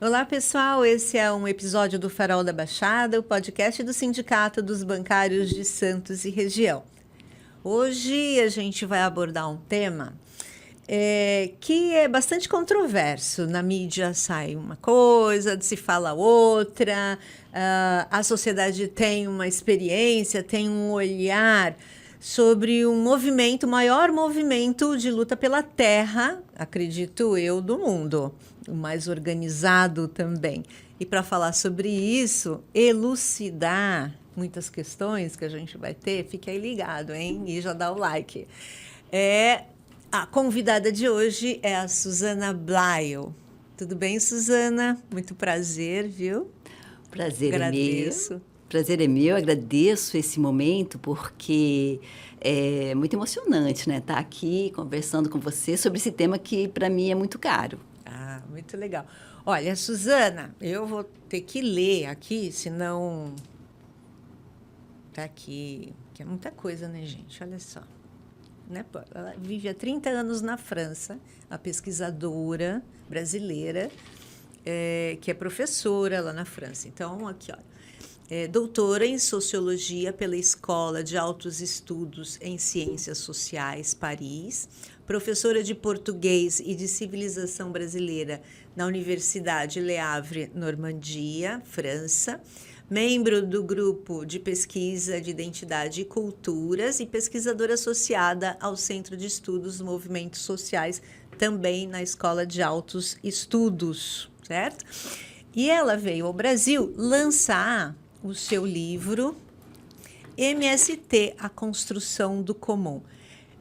Olá, pessoal. Esse é um episódio do Farol da Baixada, o podcast do Sindicato dos Bancários de Santos e Região. Hoje a gente vai abordar um tema que é bastante controverso. Na mídia sai uma coisa, se fala outra, a sociedade tem uma experiência, tem um olhar sobre um movimento, o maior movimento de luta pela terra, acredito eu, do mundo, o mais organizado também. E para falar sobre isso, elucidar muitas questões que a gente vai ter, fique aí ligado, hein? E já dá o like. A convidada de hoje é a Suzana Blaio. Tudo bem, Suzana? Muito prazer, viu? Prazer Agradeço. é meu. Prazer é meu, agradeço esse momento porque é muito emocionante, né? Estar aqui conversando com você sobre esse tema que para mim é muito caro. Ah, muito legal. Olha, Suzana, eu vou ter que ler aqui, senão tá aqui, que é muita coisa, né, gente? Olha só. Né? Ela vive há 30 anos na França, a pesquisadora brasileira, que é professora lá na França. Então, aqui, olha. Doutora em Sociologia pela Escola de Altos Estudos em Ciências Sociais, Paris, professora de Português e de Civilização Brasileira na Universidade Le Havre, Normandia, França, membro do Grupo de Pesquisa de Identidade e Culturas e pesquisadora associada ao Centro de Estudos Movimentos Sociais, também na Escola de Altos Estudos, certo? E ela veio ao Brasil lançar o seu livro MST, A Construção do Comum.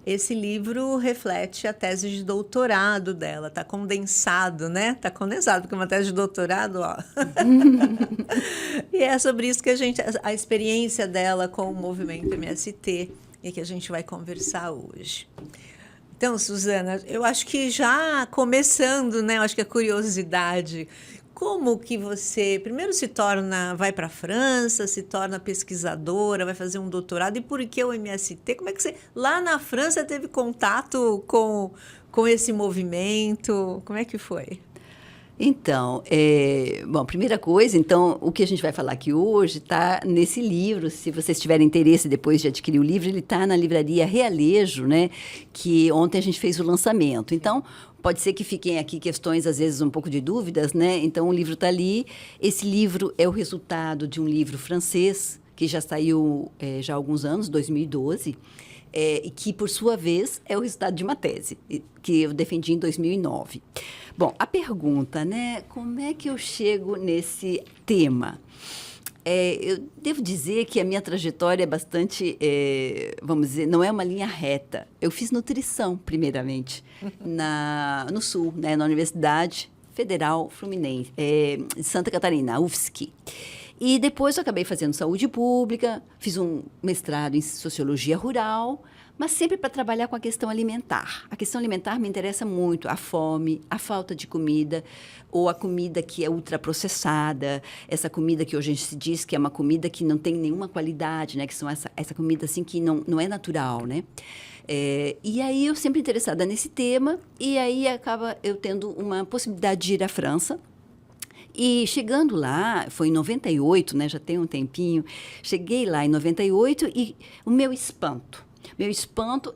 Esse livro reflete a tese de doutorado dela, está condensado, né? Está condensado, porque uma tese de doutorado, ó. E é sobre isso que a experiência dela com o movimento MST e que a gente vai conversar hoje. Então, Suzana, eu acho que já começando, né? Eu acho que a curiosidade, como que você primeiro vai para a França, se torna pesquisadora, vai fazer um doutorado, e por que o MST? Como é que você, lá na França, teve contato com esse movimento? Como é que foi? Então, bom, primeira coisa, então, o que a gente vai falar aqui hoje está nesse livro. Se vocês tiverem interesse depois de adquirir o livro, ele está na livraria Realejo, né? Que ontem a gente fez o lançamento. Então, pode ser que fiquem aqui questões, às vezes, um pouco de dúvidas, né? Então, o livro está ali. Esse livro é o resultado de um livro francês, que já saiu já há alguns anos, 2012, e que, por sua vez, é o resultado de uma tese, que eu defendi em 2009. Bom, a pergunta, né? Como é que eu chego nesse tema? Eu devo dizer que a minha trajetória é bastante, vamos dizer, não é uma linha reta. Eu fiz nutrição, primeiramente, no Sul, né, na Universidade Federal Fluminense, de Santa Catarina, a UFSC. E depois eu acabei fazendo saúde pública, fiz um mestrado em sociologia rural, mas sempre para trabalhar com a questão alimentar. A questão alimentar me interessa muito, a fome, a falta de comida, ou a comida que é ultraprocessada, essa comida que hoje se diz que é uma comida que não tem nenhuma qualidade, né? Que são essa comida assim que não é natural, né? E aí eu sempre interessada nesse tema, e aí acaba eu tendo uma possibilidade de ir à França. E chegando lá, foi em 98, né? Já tem um tempinho, cheguei lá em 98 e o meu espanto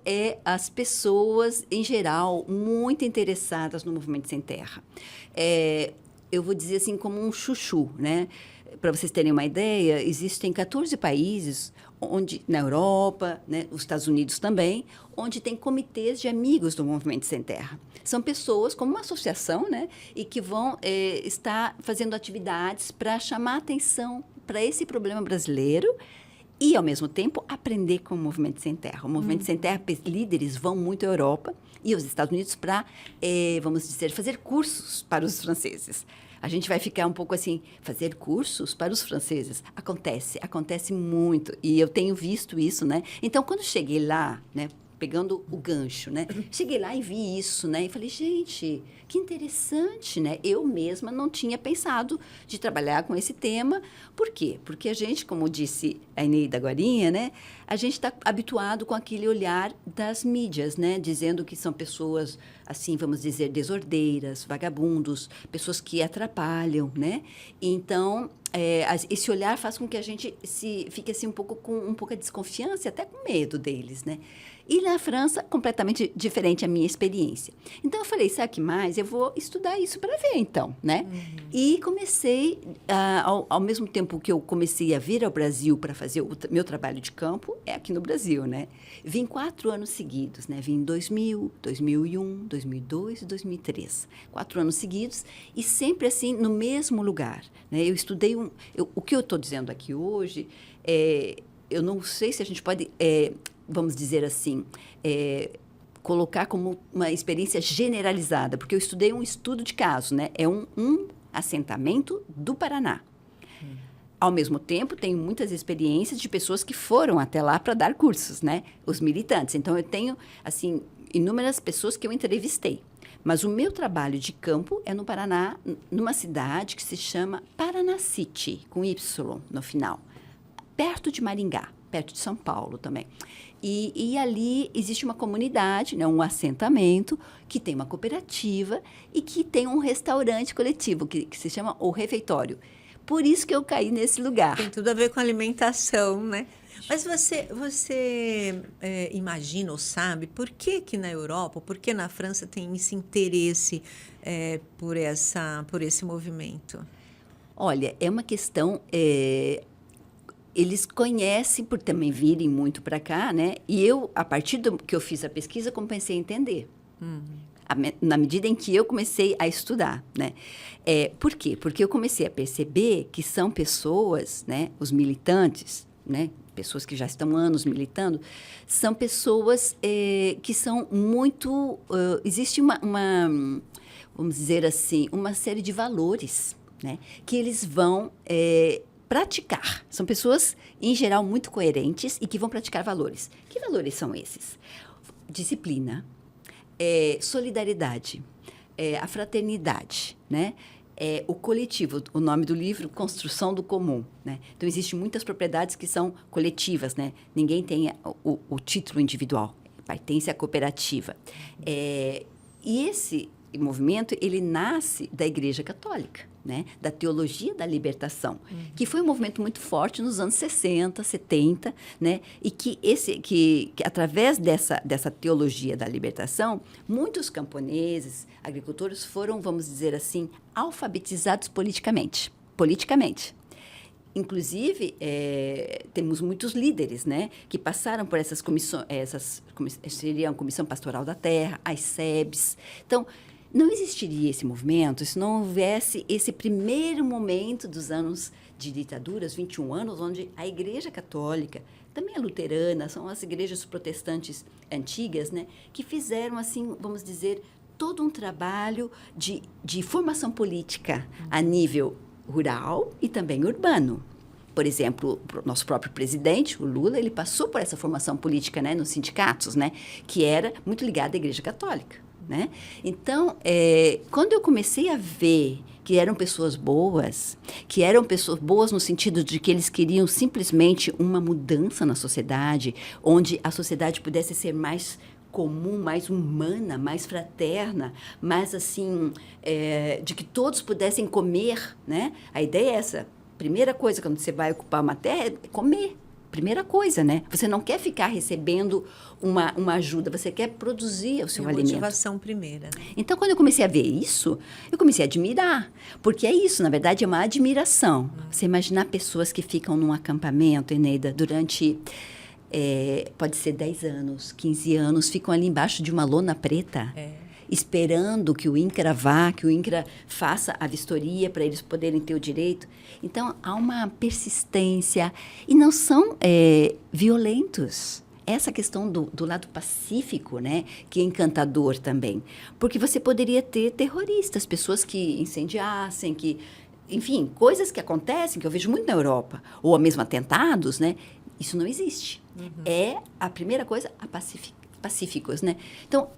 é as pessoas, em geral, muito interessadas no Movimento Sem Terra. Eu vou dizer assim, como um chuchu, né? Para vocês terem uma ideia, existem 14 países na Europa, né, os Estados Unidos também, onde tem comitês de amigos do Movimento Sem Terra. São pessoas como uma associação, né, e que vão estar fazendo atividades para chamar atenção para esse problema brasileiro e, ao mesmo tempo, aprender com o Movimento Sem Terra. O Movimento Sem Terra, líderes vão muito à Europa e aos Estados Unidos para, vamos dizer, fazer cursos para os franceses. A gente vai ficar um pouco assim, fazer cursos para os franceses. Acontece muito. E eu tenho visto isso, né? Então, quando cheguei lá, né, pegando o gancho, né? Cheguei lá e vi isso, né? E falei, gente, que interessante, né? Eu mesma não tinha pensado de trabalhar com esse tema. Por quê? Porque a gente, como disse a Eneida agorinha, né? a gente está habituado com aquele olhar das mídias, né? Dizendo que são pessoas, assim, vamos dizer, desordeiras, vagabundos, pessoas que atrapalham, né? Então, esse olhar faz com que a gente fique assim, com um pouco de desconfiança e até com medo deles, né? E na França, completamente diferente a minha experiência. Então, eu falei, sabe o que mais? Eu vou estudar isso para ver, então, né? E comecei, ao mesmo tempo que eu comecei a vir ao Brasil para fazer o meu trabalho de campo, é aqui no Brasil, né? Vim 4 anos seguidos, né? Vim em 2000, 2001, 2002 e 2003. 4 anos seguidos e sempre assim, no mesmo lugar, né? Eu estudei o que eu estou dizendo aqui hoje, eu não sei se a gente pode... vamos dizer assim, colocar como uma experiência generalizada, porque eu estudei um estudo de caso, né? É um assentamento do Paraná. Ao mesmo tempo, tenho muitas experiências de pessoas que foram até lá para dar cursos, né? Os militantes. Então, eu tenho, assim, inúmeras pessoas que eu entrevistei. Mas o meu trabalho de campo é no Paraná, numa cidade que se chama Paranacity, com Y no final, perto de Maringá, perto de São Paulo também. E ali existe uma comunidade, né, um assentamento, que tem uma cooperativa e que tem um restaurante coletivo, que se chama O Refeitório. Por isso que eu caí nesse lugar. Tem tudo a ver com alimentação, né? Mas você imagina ou sabe por que na Europa, por que na França tem esse interesse por esse movimento? Olha, é uma questão... eles conhecem por também virem muito para cá, né? E eu, a partir do que eu fiz a pesquisa, comecei a entender. Na medida em que eu comecei a estudar, né? Por quê? Porque eu comecei a perceber que são pessoas, né? Os militantes, né? Pessoas que já estão anos militando, são pessoas que são muito... existe vamos dizer assim, uma série de valores, né? Que eles vão... praticar. São pessoas, em geral, muito coerentes e que vão praticar valores. Que valores são esses? Disciplina, solidariedade, a fraternidade, né? O coletivo, o nome do livro, Construção do Comum, né? Então, existem muitas propriedades que são coletivas, né? Ninguém tem o título individual, pertence à cooperativa. E esse movimento, ele nasce da Igreja Católica, né? Da teologia da libertação, que foi um movimento muito forte nos anos 60, 70, né? E que através dessa teologia da libertação, muitos camponeses, agricultores foram, vamos dizer assim, alfabetizados politicamente. Inclusive, temos muitos líderes, né, que passaram por essas comissões, seria a Comissão Pastoral da Terra, as SEBs. Então, não existiria esse movimento se não houvesse esse primeiro momento dos anos de ditadura, os 21 anos, onde a Igreja Católica, também a luterana, são as igrejas protestantes antigas, né, que fizeram, assim, vamos dizer, todo um trabalho de formação política a nível rural e também urbano. Por exemplo, o nosso próprio presidente, o Lula, ele passou por essa formação política, né, nos sindicatos, né, que era muito ligada à Igreja Católica. Né? Então, quando eu comecei a ver que eram pessoas boas no sentido de que eles queriam simplesmente uma mudança na sociedade, onde a sociedade pudesse ser mais comum, mais humana, mais fraterna, mais assim, de que todos pudessem comer, né? A ideia é essa. Primeira coisa, quando você vai ocupar uma terra, é comer. Primeira coisa, né? Você não quer ficar recebendo uma ajuda, você quer produzir o seu alimento. Motivação primeira. Então, quando eu comecei a ver isso, eu comecei a admirar. Porque é isso, na verdade, é uma admiração. Você imaginar pessoas que ficam num acampamento, Eneida, durante, pode ser 10 anos, 15 anos, ficam ali embaixo de uma lona preta. Esperando que o INCRA vá, que o INCRA faça a vistoria para eles poderem ter o direito. Então, há uma persistência e não são violentos. Essa questão do lado pacífico, né, que é encantador também. Porque você poderia ter terroristas, pessoas que incendiassem, enfim, coisas que acontecem, que eu vejo muito na Europa, ou mesmo atentados, né? Isso não existe. É a primeira coisa, pacíficos, né? Então,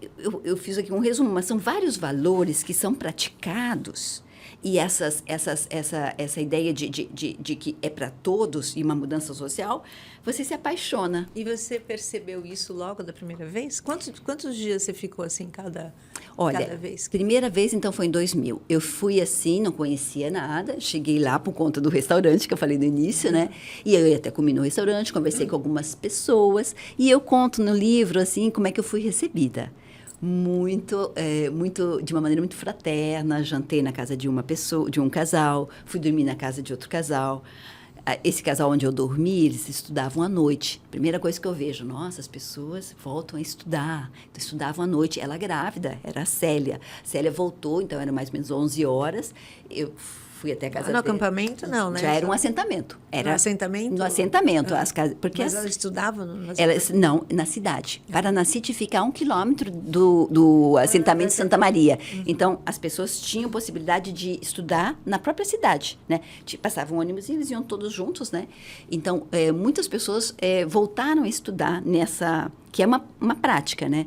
eu fiz aqui um resumo, mas são vários valores que são praticados e essa ideia de que é para todos e uma mudança social, você se apaixona. E você percebeu isso logo da primeira vez? Quantos dias você ficou assim cada vez? Primeira vez, então, foi em 2000. Eu fui assim, não conhecia nada, cheguei lá por conta do restaurante que eu falei no início, né? E eu até comi no restaurante, conversei com algumas pessoas, e eu conto no livro, assim, como é que eu fui recebida. De uma maneira muito fraterna, jantei na casa de uma pessoa, de um casal, fui dormir na casa de outro casal. Esse casal onde eu dormi, eles estudavam à noite. Primeira coisa que eu vejo, nossa, as pessoas voltam a estudar. Então, estudavam à noite. Ela grávida, era a Célia. Célia voltou, então eram mais ou menos 11 horas. Eu fui até a casa dela. No acampamento, não, né? Já era um assentamento. No assentamento? No assentamento. As casas, porque Mas ela estudava no não, na cidade. Paranacite fica a 1 quilômetro do assentamento de Santa Maria. Então, as pessoas tinham possibilidade de estudar na própria cidade, né? Passavam ônibus e eles iam todos juntos, né? Então, muitas pessoas voltaram a estudar nessa... que é uma prática, né?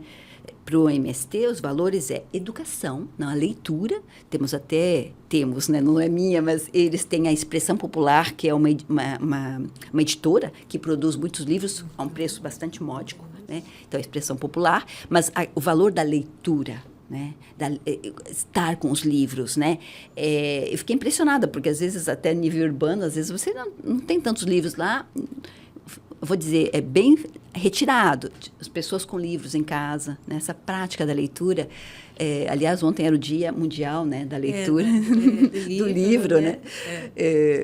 Para o MST, os valores é educação, não, a leitura. Temos, né, não é minha, mas eles têm a Expressão Popular, que é uma editora que produz muitos livros a um preço bastante módico, né? Então, a Expressão Popular, mas o valor da leitura, né? Estar com os livros, né? Eu fiquei impressionada, porque às vezes, até nível urbano, às vezes você não tem tantos livros lá. Vou dizer, é bem retirado, as pessoas com livros em casa, né? Essa prática da leitura. Aliás, ontem era o Dia Mundial, né, da leitura, do livro, né?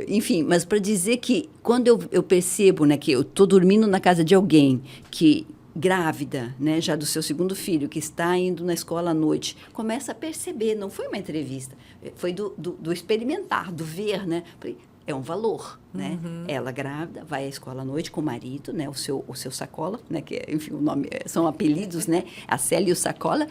Enfim, mas para dizer que quando eu percebo, né, que eu estou dormindo na casa de alguém que grávida, né, já do seu segundo filho, que está indo na escola à noite, começa a perceber, não foi uma entrevista, foi do experimentar, do ver, né? É um valor, né? Ela grávida, vai à escola à noite com o marido, né? O seu Sacola, né? Que, enfim, o nome são apelidos, né? A Célia e o Sacola,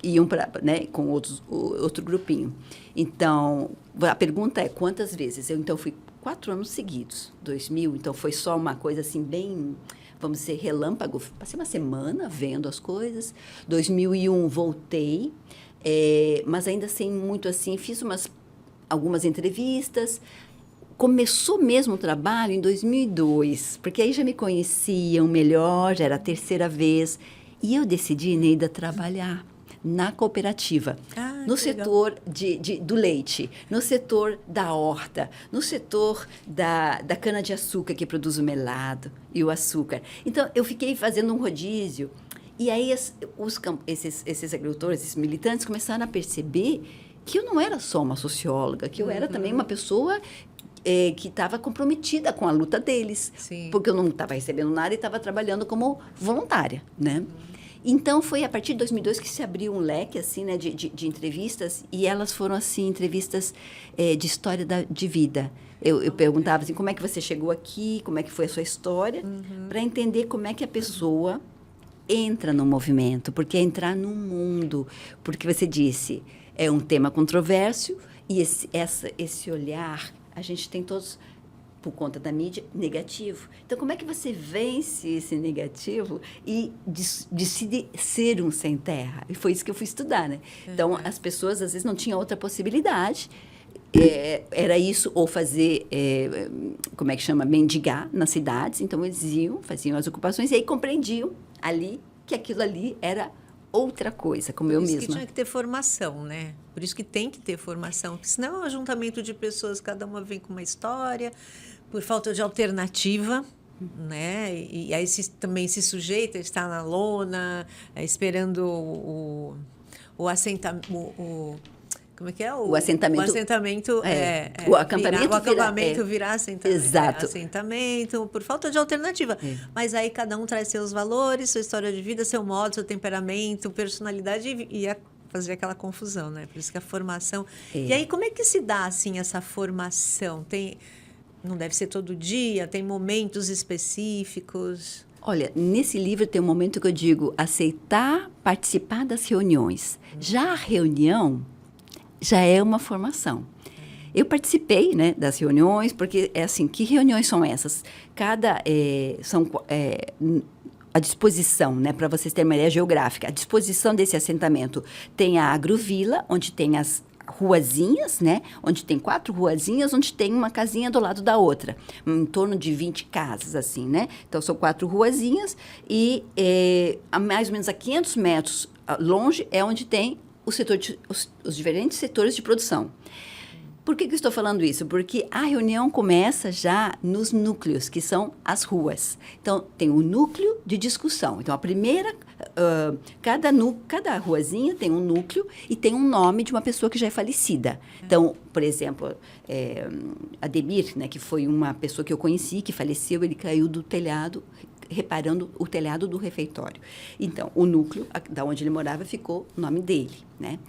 iam né, com outro grupinho. Então, a pergunta é quantas vezes? Eu, então, fui 4 anos seguidos, 2000, então foi só uma coisa assim bem, vamos dizer, relâmpago. Passei uma semana vendo as coisas. 2001, voltei, mas ainda sem muito assim, fiz algumas entrevistas. Começou mesmo o trabalho em 2002, porque aí já me conheciam melhor, já era a 3ª vez. E eu decidi, Neida, trabalhar na cooperativa, no setor do leite, no setor da horta, no setor da cana-de-açúcar, que produz o melado e o açúcar. Então, eu fiquei fazendo um rodízio. E aí, esses agricultores, esses militantes, começaram a perceber que eu não era só uma socióloga, que eu era também uma pessoa que estava comprometida com a luta deles. Sim. Porque eu não estava recebendo nada e estava trabalhando como voluntária, né? Então, foi a partir de 2002 que se abriu um leque, assim, né, de entrevistas, e elas foram, assim, entrevistas de história de vida. Eu perguntava, assim, como é que você chegou aqui, como é que foi a sua história, para entender como é que a pessoa entra no movimento, porque é entrar num mundo, porque você disse, é um tema controverso, e esse olhar, a gente tem todos, por conta da mídia, negativo. Então, como é que você vence esse negativo e decide ser um sem terra? E foi isso que eu fui estudar, né? Então, as pessoas, às vezes, não tinham outra possibilidade. Era isso, ou fazer, como é que chama? Mendigar nas cidades. Então, eles faziam as ocupações e aí compreendiam ali que aquilo ali era outra coisa, como eu mesma. Por isso que tinha que ter formação, né? Por isso que tem que ter formação, porque senão é um ajuntamento de pessoas, cada uma vem com uma história, por falta de alternativa, né? E aí também se sujeita, está na lona, esperando o assentamento... Como é que é? O assentamento. O assentamento o acampamento virar assentamento. Exato. Assentamento, por falta de alternativa. Mas aí cada um traz seus valores, sua história de vida, seu modo, seu temperamento, personalidade e fazer aquela confusão, né? Por isso que a formação... E aí, como é que se dá, assim, essa formação? Não deve ser todo dia? Tem momentos específicos? Olha, nesse livro tem um momento que eu digo aceitar participar das reuniões. Já a reunião já é uma formação. Eu participei, né, das reuniões, porque é assim, que reuniões são essas? A disposição, né, para vocês terem uma ideia geográfica, a disposição desse assentamento tem a agrovila, onde tem ruazinhas, né? Onde tem 4 ruazinhas, onde tem uma casinha do lado da outra. Em torno de 20 casas, assim, né? Então, são 4 ruazinhas e a mais ou menos a 500 metros longe é onde tem os diferentes setores de produção. Por que eu estou falando isso? Porque a reunião começa já nos núcleos, que são as ruas. Então, tem o núcleo de discussão. Então, a primeira, cada ruazinha tem um núcleo e tem um nome de uma pessoa que já é falecida. Então, por exemplo, Ademir, né, que foi uma pessoa que eu conheci, que faleceu, ele caiu do telhado, reparando o telhado do refeitório. Então, o núcleo, da onde ele morava, ficou o nome dele, né?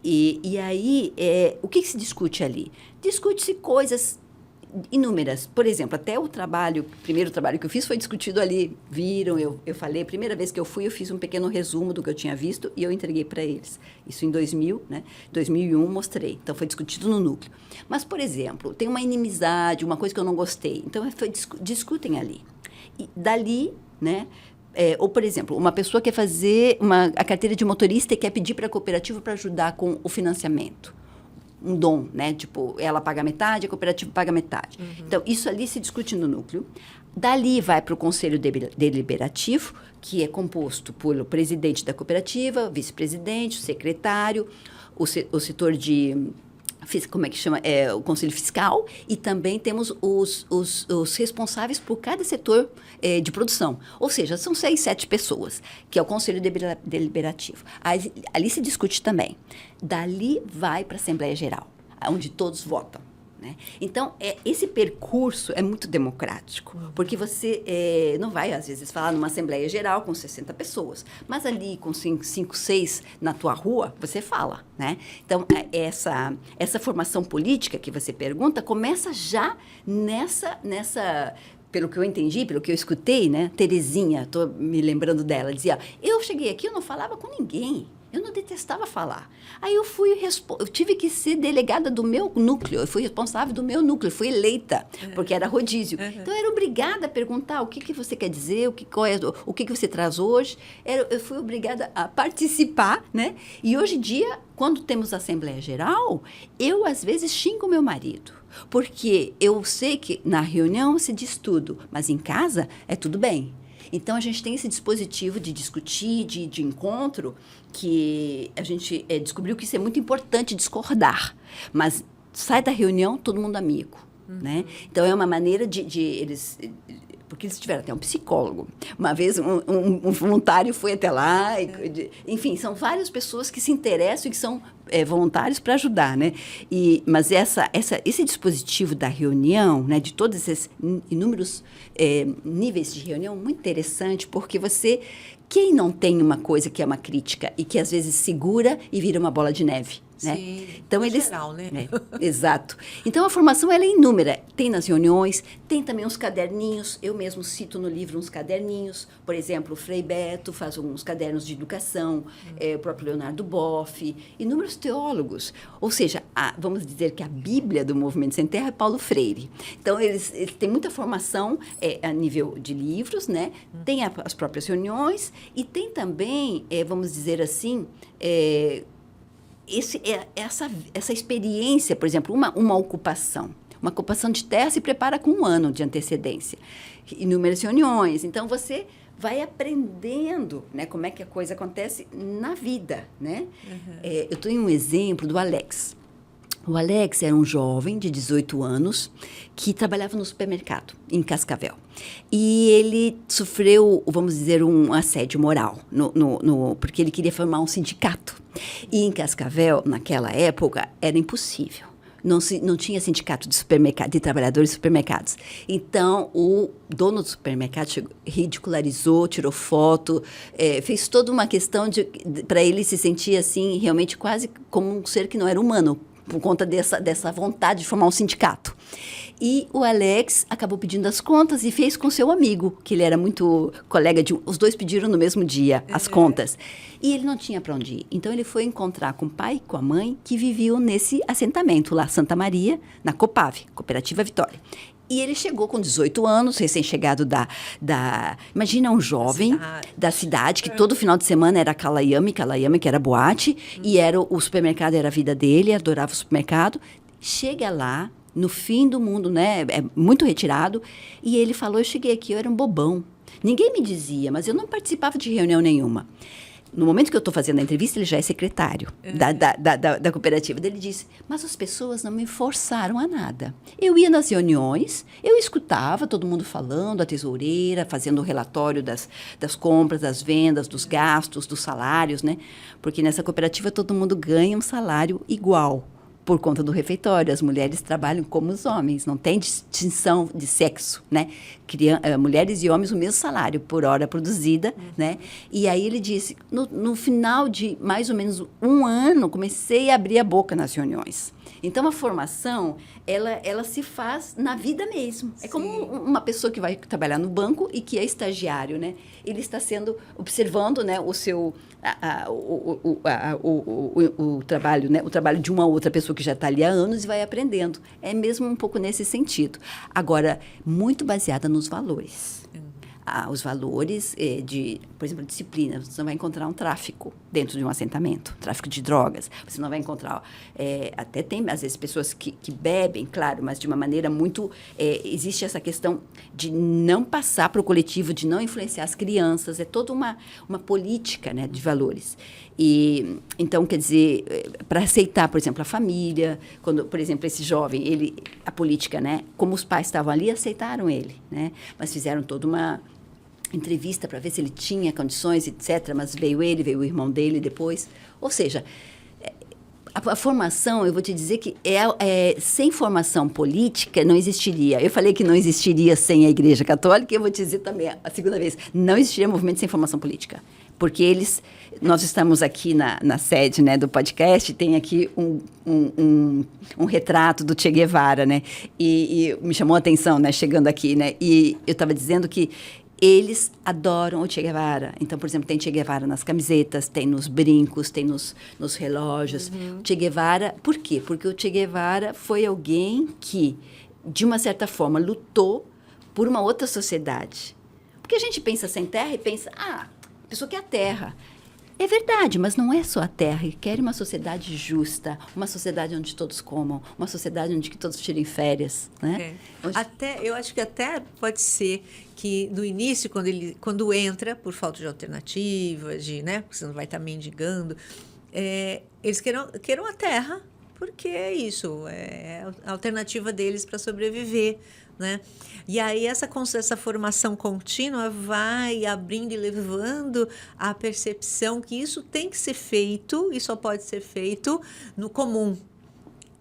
E aí, o que se discute ali? Discute-se coisas inúmeras. Por exemplo, até o primeiro trabalho que eu fiz foi discutido ali. Viram, eu falei, a primeira vez que eu fui, eu fiz um pequeno resumo do que eu tinha visto e eu entreguei para eles. Isso em 2000, né? 2001 mostrei. Então, foi discutido no núcleo. Mas, por exemplo, tem uma inimizade, uma coisa que eu não gostei. Então, discutem ali. E dali, né? Ou, por exemplo, uma pessoa quer fazer a carteira de motorista e quer pedir para a cooperativa para ajudar com o financiamento. Um dom, né? Tipo, ela paga metade, a cooperativa paga metade. Uhum. Então, isso ali se discute no núcleo. Dali vai para o Conselho Deliberativo, que é composto pelo presidente da cooperativa, vice-presidente, o secretário, o setor de... como é que chama? O Conselho Fiscal, e também temos os responsáveis por cada setor de produção. Ou seja, são 6, 7 pessoas, que é o Conselho Deliberativo. Ali se discute também. Dali vai para a Assembleia Geral, onde todos votam. Né? Então, esse percurso é muito democrático, porque você não vai, às vezes, falar numa Assembleia Geral com 60 pessoas, mas ali com 5, 6 na tua rua, você fala. Né? Então, essa formação política que você pergunta começa já nessa pelo que eu entendi, pelo que eu escutei, né? Terezinha, estou me lembrando dela, dizia, eu cheguei aqui, eu não falava com ninguém. Eu não detestava falar. Aí eu tive que ser delegada do meu núcleo, eu fui responsável do meu núcleo, fui eleita, porque era rodízio. Então, eu era obrigada a perguntar o que você quer dizer, o que você traz hoje. Eu fui obrigada a participar, né? E hoje em dia, quando temos Assembleia Geral, eu, às vezes, xingo meu marido. Porque eu sei que na reunião se diz tudo, mas em casa é tudo bem. Então, a gente tem esse dispositivo de discutir, de encontro, que a gente descobriu que isso é muito importante discordar. Mas sai da reunião, todo mundo amigo. Né? Então, é uma maneira de eles... Porque eles tiveram até um psicólogo. Uma vez, um voluntário foi até lá. Enfim, são várias pessoas que se interessam e que são voluntários para ajudar, né? Mas esse dispositivo da reunião, né, de todos esses inúmeros níveis de reunião, muito interessante, porque quem não tem uma coisa que é uma crítica e que às vezes segura e vira uma bola de neve? Né? Sim, então, geral, né? Exato. Então, a formação ela é inúmera. Tem nas reuniões, tem também uns caderninhos. Eu mesmo cito no livro uns caderninhos. Por exemplo, o Frei Beto faz uns cadernos de educação, o próprio Leonardo Boff, inúmeros teólogos. Ou seja, vamos dizer que a Bíblia do Movimento Sem Terra é Paulo Freire. Então, eles têm muita formação a nível de livros, né? Tem as próprias reuniões e tem também, vamos dizer assim... essa experiência, por exemplo, uma ocupação de terra se prepara com 1 ano de antecedência, inúmeras reuniões. Então, você vai aprendendo, né, como é que a coisa acontece na vida. Né? Eu tenho um exemplo do Alex. O Alex era um jovem de 18 anos que trabalhava no supermercado, em Cascavel. E ele sofreu, vamos dizer, um assédio moral, porque ele queria formar um sindicato. E em Cascavel, naquela época, era impossível. Não tinha sindicato de trabalhadores de supermercados. Então, o dono do supermercado ridicularizou, tirou foto, fez toda uma questão para ele se sentir assim, realmente quase como um ser que não era humano, por conta dessa vontade de formar um sindicato. E o Alex acabou pedindo as contas e fez com seu amigo, que ele era muito colega os dois pediram no mesmo dia as contas. E ele não tinha para onde ir. Então, ele foi encontrar com o pai e com a mãe, que viviam nesse assentamento lá, Santa Maria, na Copave, Cooperativa Vitória. E ele chegou com 18 anos, recém-chegado Imagina um jovem da cidade, que todo final de semana era Kalayami, que era boate, e o supermercado era a vida dele, adorava o supermercado. Chega lá, no fim do mundo, né? É muito retirado. E ele falou, eu cheguei aqui, eu era um bobão. Ninguém me dizia, mas eu não participava de reunião nenhuma. No momento que eu estou fazendo a entrevista, ele já é secretário da cooperativa. Ele disse, mas as pessoas não me forçaram a nada. Eu ia nas reuniões, eu escutava todo mundo falando, a tesoureira, fazendo o relatório das compras, das vendas, dos gastos, dos salários, né? Porque nessa cooperativa todo mundo ganha um salário igual. Por conta do refeitório, as mulheres trabalham como os homens, não tem distinção de sexo, né? Mulheres e homens o mesmo salário por hora produzida, né? E aí ele disse, no final de mais ou menos um ano, comecei a abrir a boca nas reuniões. Então, a formação, ela se faz na vida mesmo. Sim. É como uma pessoa que vai trabalhar no banco e que é estagiário, né? Ele está observando, né, o seu... o trabalho, né? O trabalho de uma outra pessoa que já está ali há anos e vai aprendendo. É mesmo um pouco nesse sentido. Agora, muito baseada nos valores. Os valores por exemplo, disciplina. Você não vai encontrar um tráfico dentro de um assentamento, tráfico de drogas. Você não vai encontrar... até tem, às vezes, pessoas que bebem, claro, mas de uma maneira muito... existe essa questão de não passar para o coletivo, de não influenciar as crianças. É toda uma política, né, de valores. E, então, quer dizer, para aceitar, por exemplo, a família, quando, por exemplo, esse jovem, a política, né, como os pais estavam ali, aceitaram ele, né, mas fizeram toda uma entrevista para ver se ele tinha condições, etc., mas veio o irmão dele depois. Ou seja, a formação, eu vou te dizer que sem formação política não existiria. Eu falei que não existiria sem a Igreja Católica, e eu vou te dizer também, a segunda vez, não existiria movimento sem formação política. Porque nós estamos aqui na sede, né, do podcast, tem aqui um retrato do Che Guevara, né, e me chamou a atenção, né, chegando aqui, né, e eu estava dizendo que eles adoram o Che Guevara. Então, por exemplo, tem Che Guevara nas camisetas, tem nos brincos, tem nos relógios. O Che Guevara, por quê? Porque o Che Guevara foi alguém que, de uma certa forma, lutou por uma outra sociedade. Porque a gente pensa sem terra e pensa, a pessoa quer a terra. É verdade, mas não é só a terra. Quer uma sociedade justa, uma sociedade onde todos comam, uma sociedade onde todos tirem férias, né? Eu acho que até pode ser que no início, quando entra, por falta de alternativa, né, porque você não vai estar mendigando, eles queiram a terra, porque é isso, é a alternativa deles para sobreviver, né? E aí essa formação contínua vai abrindo e levando a percepção que isso tem que ser feito e só pode ser feito no comum,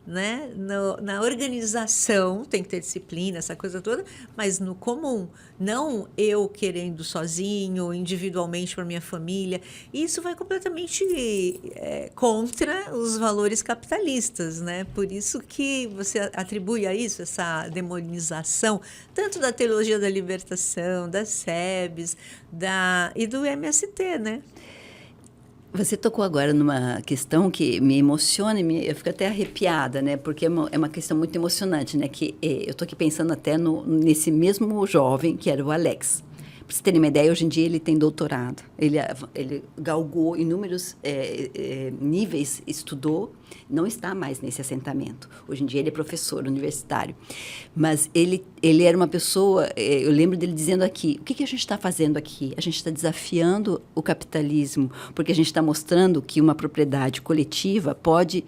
né? Na organização tem que ter disciplina, essa coisa toda, mas no comum, não eu querendo sozinho, individualmente para minha família. Isso vai completamente contra os valores capitalistas, né? Por isso que você atribui a isso essa demonização, tanto da teologia da libertação, das SEBs, e do MST, né? Você tocou agora numa questão que me emociona, eu fico até arrepiada, né? Porque é uma questão muito emocionante, né? Que eu estou aqui pensando até nesse mesmo jovem, que era o Alex. Para vocês terem uma ideia, hoje em dia ele tem doutorado. Ele galgou inúmeros níveis, estudou, não está mais nesse assentamento. Hoje em dia ele é professor universitário. Mas ele era uma pessoa, eu lembro dele dizendo aqui, o que a gente está fazendo aqui? A gente está desafiando o capitalismo, porque a gente está mostrando que uma propriedade coletiva pode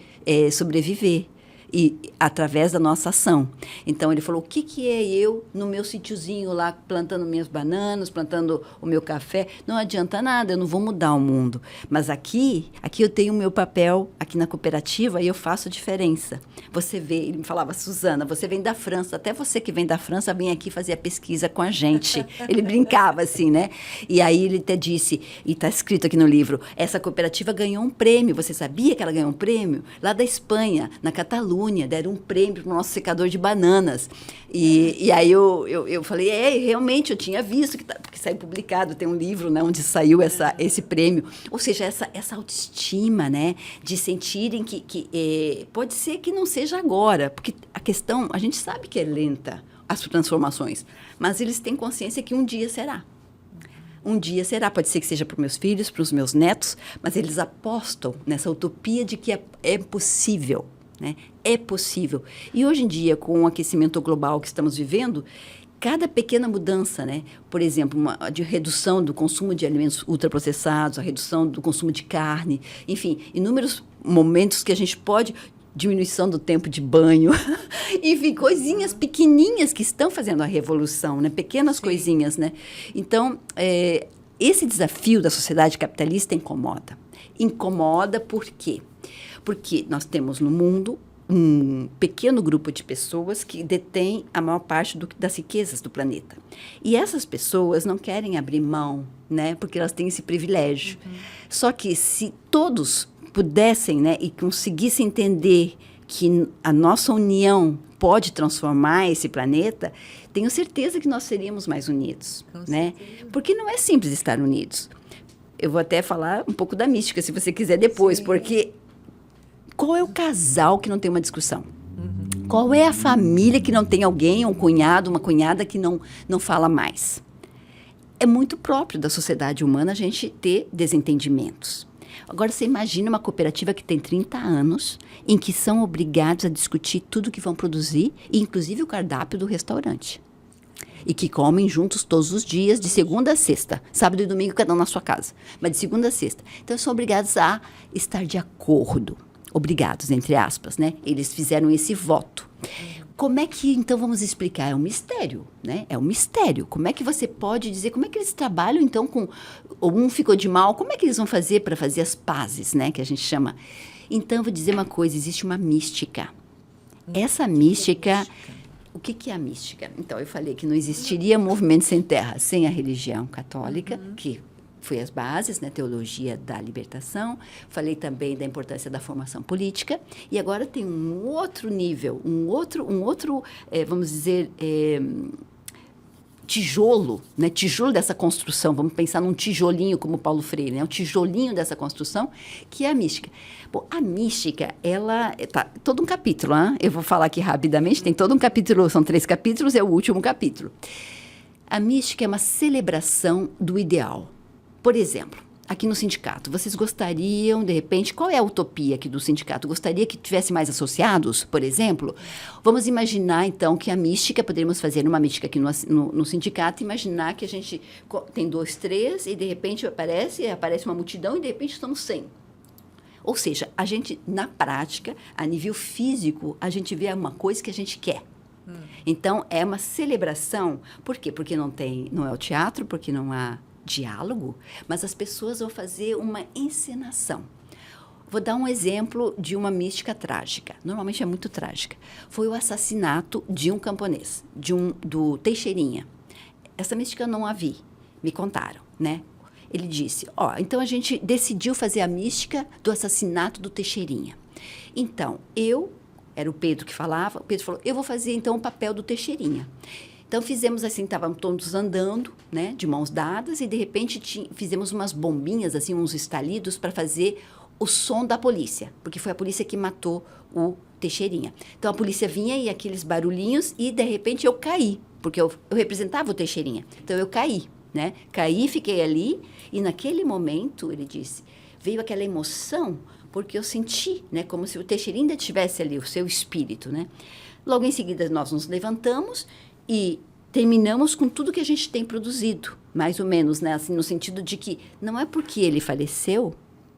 sobreviver. E através da nossa ação. Então, ele falou, o que é eu no meu sítiozinho lá, plantando minhas bananas, plantando o meu café? Não adianta nada, eu não vou mudar o mundo. Mas aqui eu tenho o meu papel aqui na cooperativa e eu faço a diferença. Você vê, ele me falava, Suzana, você vem da França, até você que vem da França vem aqui fazer a pesquisa com a gente. Ele brincava assim, né? E aí ele até disse, e está escrito aqui no livro, essa cooperativa ganhou um prêmio. Você sabia que ela ganhou um prêmio? Lá da Espanha, na Catalunha, deram um prêmio para o nosso secador de bananas. E aí eu falei, realmente, eu tinha visto que saiu publicado, tem um livro, né, onde saiu esse prêmio. Ou seja, essa autoestima, né, de sentirem que pode ser que não seja agora, porque a questão, a gente sabe que é lenta. as transformações, mas eles têm consciência que um dia será. Um dia será, pode ser que seja para os meus filhos, para os meus netos, mas eles apostam nessa utopia de que é possível, né? É possível. E hoje em dia, com o aquecimento global que estamos vivendo, cada pequena mudança, né? Por exemplo, de redução do consumo de alimentos ultraprocessados, a redução do consumo de carne, enfim, inúmeros momentos que a gente pode... Diminuição do tempo de banho, enfim, coisinhas pequenininhas que estão fazendo a revolução, né? Pequenas coisinhas, né? Então, esse desafio da sociedade capitalista incomoda. Incomoda por quê? Porque nós temos no mundo um pequeno grupo de pessoas que detém a maior parte das riquezas do planeta. E essas pessoas não querem abrir mão, né? Porque elas têm esse privilégio. Só que se todos pudessem, né, e conseguissem entender que a nossa união pode transformar esse planeta, tenho certeza que nós seríamos mais unidos, né? Porque não é simples estar unidos. Eu vou até falar um pouco da mística, se você quiser depois, porque qual é o casal que não tem uma discussão? Qual é a família que não tem alguém, um cunhado, uma cunhada que não fala mais? É muito próprio da sociedade humana a gente ter desentendimentos. Agora, você imagina uma cooperativa que tem 30 anos, em que são obrigados a discutir tudo que vão produzir, inclusive o cardápio do restaurante. E que comem juntos todos os dias, de segunda a sexta. Sábado e domingo, cada um na sua casa. Mas de segunda a sexta. Então, são obrigados a estar de acordo. Obrigados, entre aspas, né? Eles fizeram esse voto. Como é que, então, vamos explicar? É um mistério, né? É um mistério. Como é que você pode dizer, como é que eles trabalham, então, com... Um ficou de mal, como é que eles vão fazer para fazer as pazes, né? Que a gente chama. Então, eu vou dizer uma coisa, existe uma mística. Essa mística... O que é a mística? Então, eu falei que não existiria movimento sem terra, sem a religião católica, que foi as bases, né? Teologia da libertação. Falei também da importância da formação política. E agora tem um outro nível, um outro vamos dizer, tijolo, né? Tijolo dessa construção. Vamos pensar num tijolinho, como Paulo Freire, né? Um tijolinho dessa construção, que é a mística. Bom, a mística, ela... Tá, todo um capítulo, hein? Eu vou falar aqui rapidamente. Tem todo um capítulo, são 3 capítulos, é o último capítulo. A mística é uma celebração do ideal. Por exemplo, aqui no sindicato, vocês gostariam, de repente, qual é a utopia aqui do sindicato? Gostaria que tivesse mais associados, por exemplo? Vamos imaginar, então, que a mística, poderíamos fazer uma mística aqui no sindicato, imaginar que a gente tem 2, 3, e de repente aparece uma multidão, e de repente estamos 100. Ou seja, a gente, na prática, a nível físico, a gente vê uma coisa que a gente quer. Então, é uma celebração. Por quê? Porque não é o teatro, porque não há diálogo, mas as pessoas vão fazer uma encenação. Vou dar um exemplo de uma mística trágica. Normalmente é muito trágica. Foi o assassinato de um camponês, do Teixeirinha. Essa mística eu não a vi, me contaram, né? Ele disse, então a gente decidiu fazer a mística do assassinato do Teixeirinha. Então, era o Pedro que falava, o Pedro falou, eu vou fazer então o papel do Teixeirinha. Então, fizemos assim, estávamos todos andando, né, de mãos dadas, e de repente fizemos umas bombinhas, assim, uns estalidos para fazer o som da polícia, porque foi a polícia que matou o Teixeirinha. Então, a polícia vinha e aqueles barulhinhos, e de repente eu caí, porque eu representava o Teixeirinha. Então, eu caí, né? Caí, fiquei ali, e naquele momento, ele disse, veio aquela emoção, porque eu senti, né, como se o Teixeirinha ainda tivesse ali, o seu espírito, né? Logo em seguida, nós nos levantamos e terminamos com tudo que a gente tem produzido, mais ou menos, né? Assim, no sentido de que não é porque ele faleceu,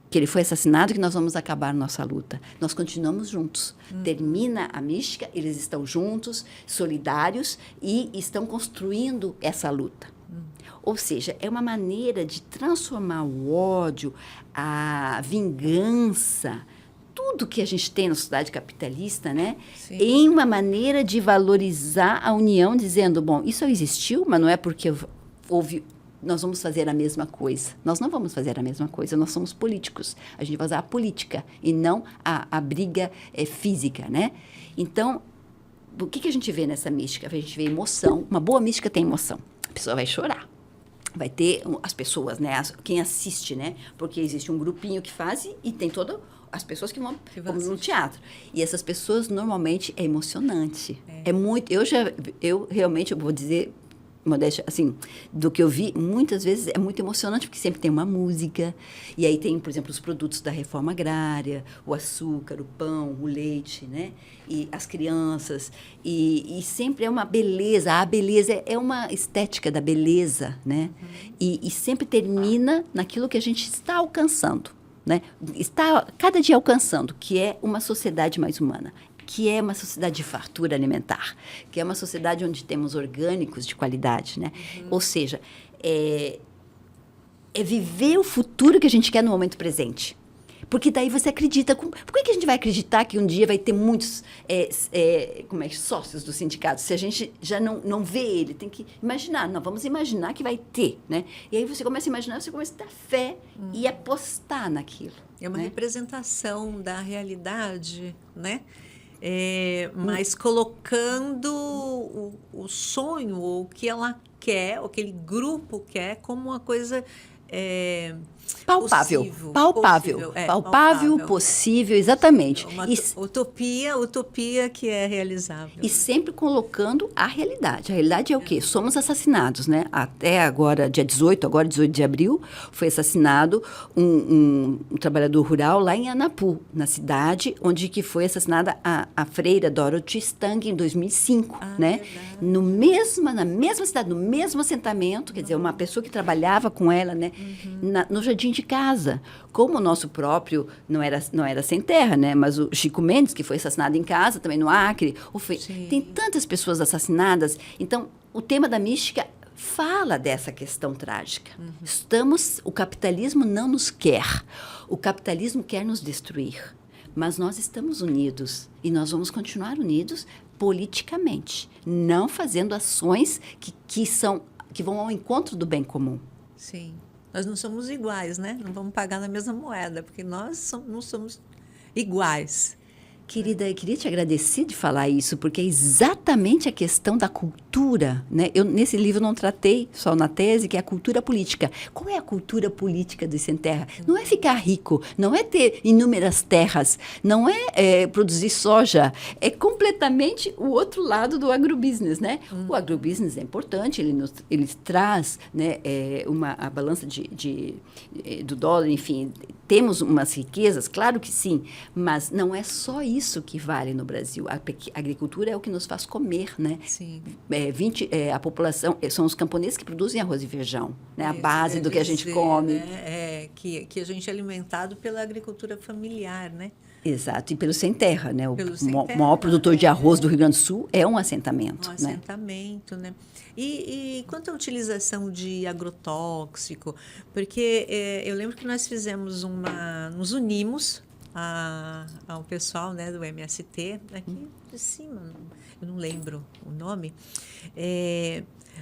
que ele foi assassinado, que nós vamos acabar nossa luta. Nós continuamos juntos. Termina a mística, eles estão juntos, solidários, e estão construindo essa luta. Ou seja, é uma maneira de transformar o ódio, a vingança, tudo que a gente tem na sociedade capitalista, né? Sim. Em uma maneira de valorizar a união, dizendo, bom, isso existiu, mas não é porque nós vamos fazer a mesma coisa. Nós não vamos fazer a mesma coisa, nós somos políticos. A gente vai usar a política e não a briga física, né? Então, o que a gente vê nessa mística? A gente vê emoção. Uma boa mística tem emoção. A pessoa vai chorar. Vai ter as pessoas, né? Quem assiste, né? Porque existe um grupinho que faz e tem todo as pessoas que vão como no teatro. E essas pessoas, normalmente, é emocionante. É muito... Eu realmente, eu vou dizer, modéstia, assim, do que eu vi, muitas vezes é muito emocionante, porque sempre tem uma música, e aí tem, por exemplo, os produtos da reforma agrária, o açúcar, o pão, o leite, né? E as crianças, e sempre é uma beleza, a beleza é uma estética da beleza, né? E sempre termina naquilo que a gente está alcançando, né? Está cada dia alcançando, que é uma sociedade mais humana, que é uma sociedade de fartura alimentar, que é uma sociedade onde temos orgânicos de qualidade, né? Ou seja, é viver o futuro que a gente quer no momento presente. Porque daí você acredita... Por que a gente vai acreditar que um dia vai ter muitos sócios do sindicato? Se a gente já não vê ele, tem que imaginar. Não, vamos imaginar que vai ter, né? E aí você começa a imaginar, você começa a ter fé e apostar naquilo. É uma né? representação da realidade, né? Mas colocando o sonho, ou o que ela quer, ou aquele grupo quer, como uma coisa palpável, possível, palpável, possível, exatamente. Uma utopia que é realizável. E sempre colocando a realidade. A realidade é o quê? Somos assassinados, né? Até agora, dia 18 de abril, foi assassinado um trabalhador rural lá em Anapu, na cidade onde que foi assassinada a freira Dorothy Stang em 2005, né? Na mesma cidade, no mesmo assentamento, quer dizer, uma pessoa que trabalhava com ela, né? No jardim de casa. Como o nosso próprio não era sem terra, né? Mas o Chico Mendes, que foi assassinado em casa, também no Acre. Tem tantas pessoas assassinadas. Então, o tema da mística fala dessa questão trágica. O capitalismo não nos quer. O capitalismo quer nos destruir. Mas nós estamos unidos. E nós vamos continuar unidos politicamente. Não fazendo ações que vão ao encontro do bem comum. Sim. Nós não somos iguais, né? Não vamos pagar na mesma moeda, porque nós não somos iguais. Querida, eu queria te agradecer de falar isso, porque é exatamente a questão da cultura, né? Eu, nesse livro, não tratei só na tese, que é a cultura política. Qual é a cultura política do Sem Terra? Não é ficar rico, não é ter inúmeras terras, não é produzir soja, é completamente o outro lado do agrobusiness, né? O agrobusiness é importante, ele traz, né, a balança do dólar, enfim, temos umas riquezas, claro que sim, mas não é só isso que vale no Brasil. A agricultura é o que nos faz comer, né? Sim. A população, são os camponeses que produzem arroz e feijão, né? A base do que a gente come. Né? Que a gente é alimentado pela agricultura familiar, né? Exato, e pelo Sem Terra, né? O maior produtor de arroz do Rio Grande do Sul é um assentamento. Um assentamento, né? E quanto à utilização de agrotóxico? Porque eu lembro que nós nos unimos ao pessoal, né, do MST, aqui de cima, eu não lembro o nome,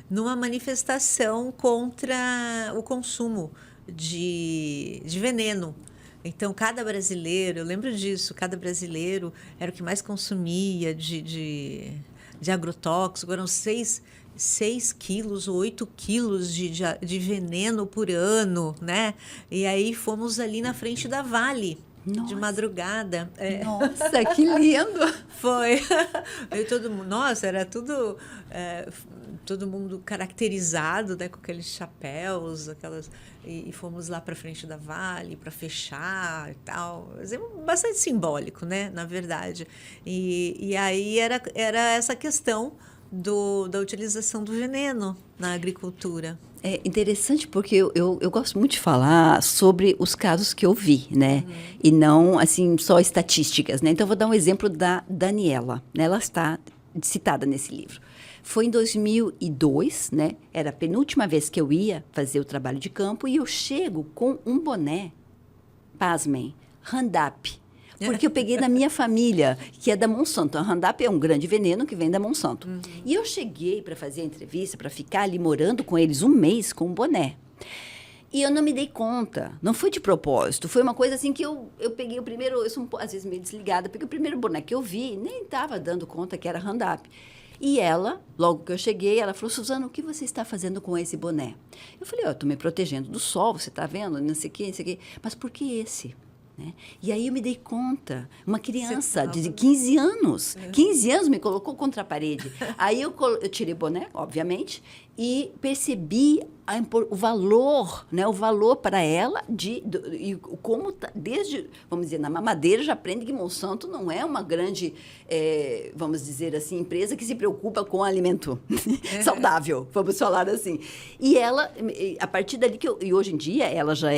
numa manifestação contra o consumo de veneno. Então, cada brasileiro, eu lembro disso, cada brasileiro era o que mais consumia de agrotóxico, eram 6 quilos ou 8 quilos de veneno por ano, né? E aí fomos ali na frente da Vale, de madrugada. Nossa, que lindo! Foi. Aí todo mundo, nossa, era tudo... todo mundo caracterizado, né, com aqueles chapéus, e fomos lá para frente da Vale para fechar e tal. Bastante simbólico, né, na verdade. E aí era essa questão da utilização do veneno na agricultura. É interessante porque eu gosto muito de falar sobre os casos que eu vi, né? E não, assim, só estatísticas, né? Então, eu vou dar um exemplo da Daniela, né? Ela está citada nesse livro. Foi em 2002, né? Era a penúltima vez que eu ia fazer o trabalho de campo e eu chego com um boné, pasmem, Roundup. Porque eu peguei da minha família, que é da Monsanto. A Roundup é um grande veneno que vem da Monsanto. E eu cheguei para fazer a entrevista, para ficar ali morando com eles um mês com um boné. E eu não me dei conta, não foi de propósito, foi uma coisa assim que eu peguei o primeiro, eu sou às vezes meio desligada, porque o primeiro boné que eu vi, nem estava dando conta que era Roundup. E ela, logo que eu cheguei, ela falou, Suzana, o que você está fazendo com esse boné? Eu falei, estou me protegendo do sol, você está vendo, não sei o quê, mas por que esse? né? E aí eu me dei conta, uma criança de 15 anos, 15 anos me colocou contra a parede. Aí eu tirei o boné, obviamente, e percebi o valor, né? O valor para ela e como desde, vamos dizer, na mamadeira já aprende que Monsanto não é uma grande, vamos dizer assim, empresa que se preocupa com alimento saudável, vamos falar assim. E ela, a partir dali e hoje em dia ela já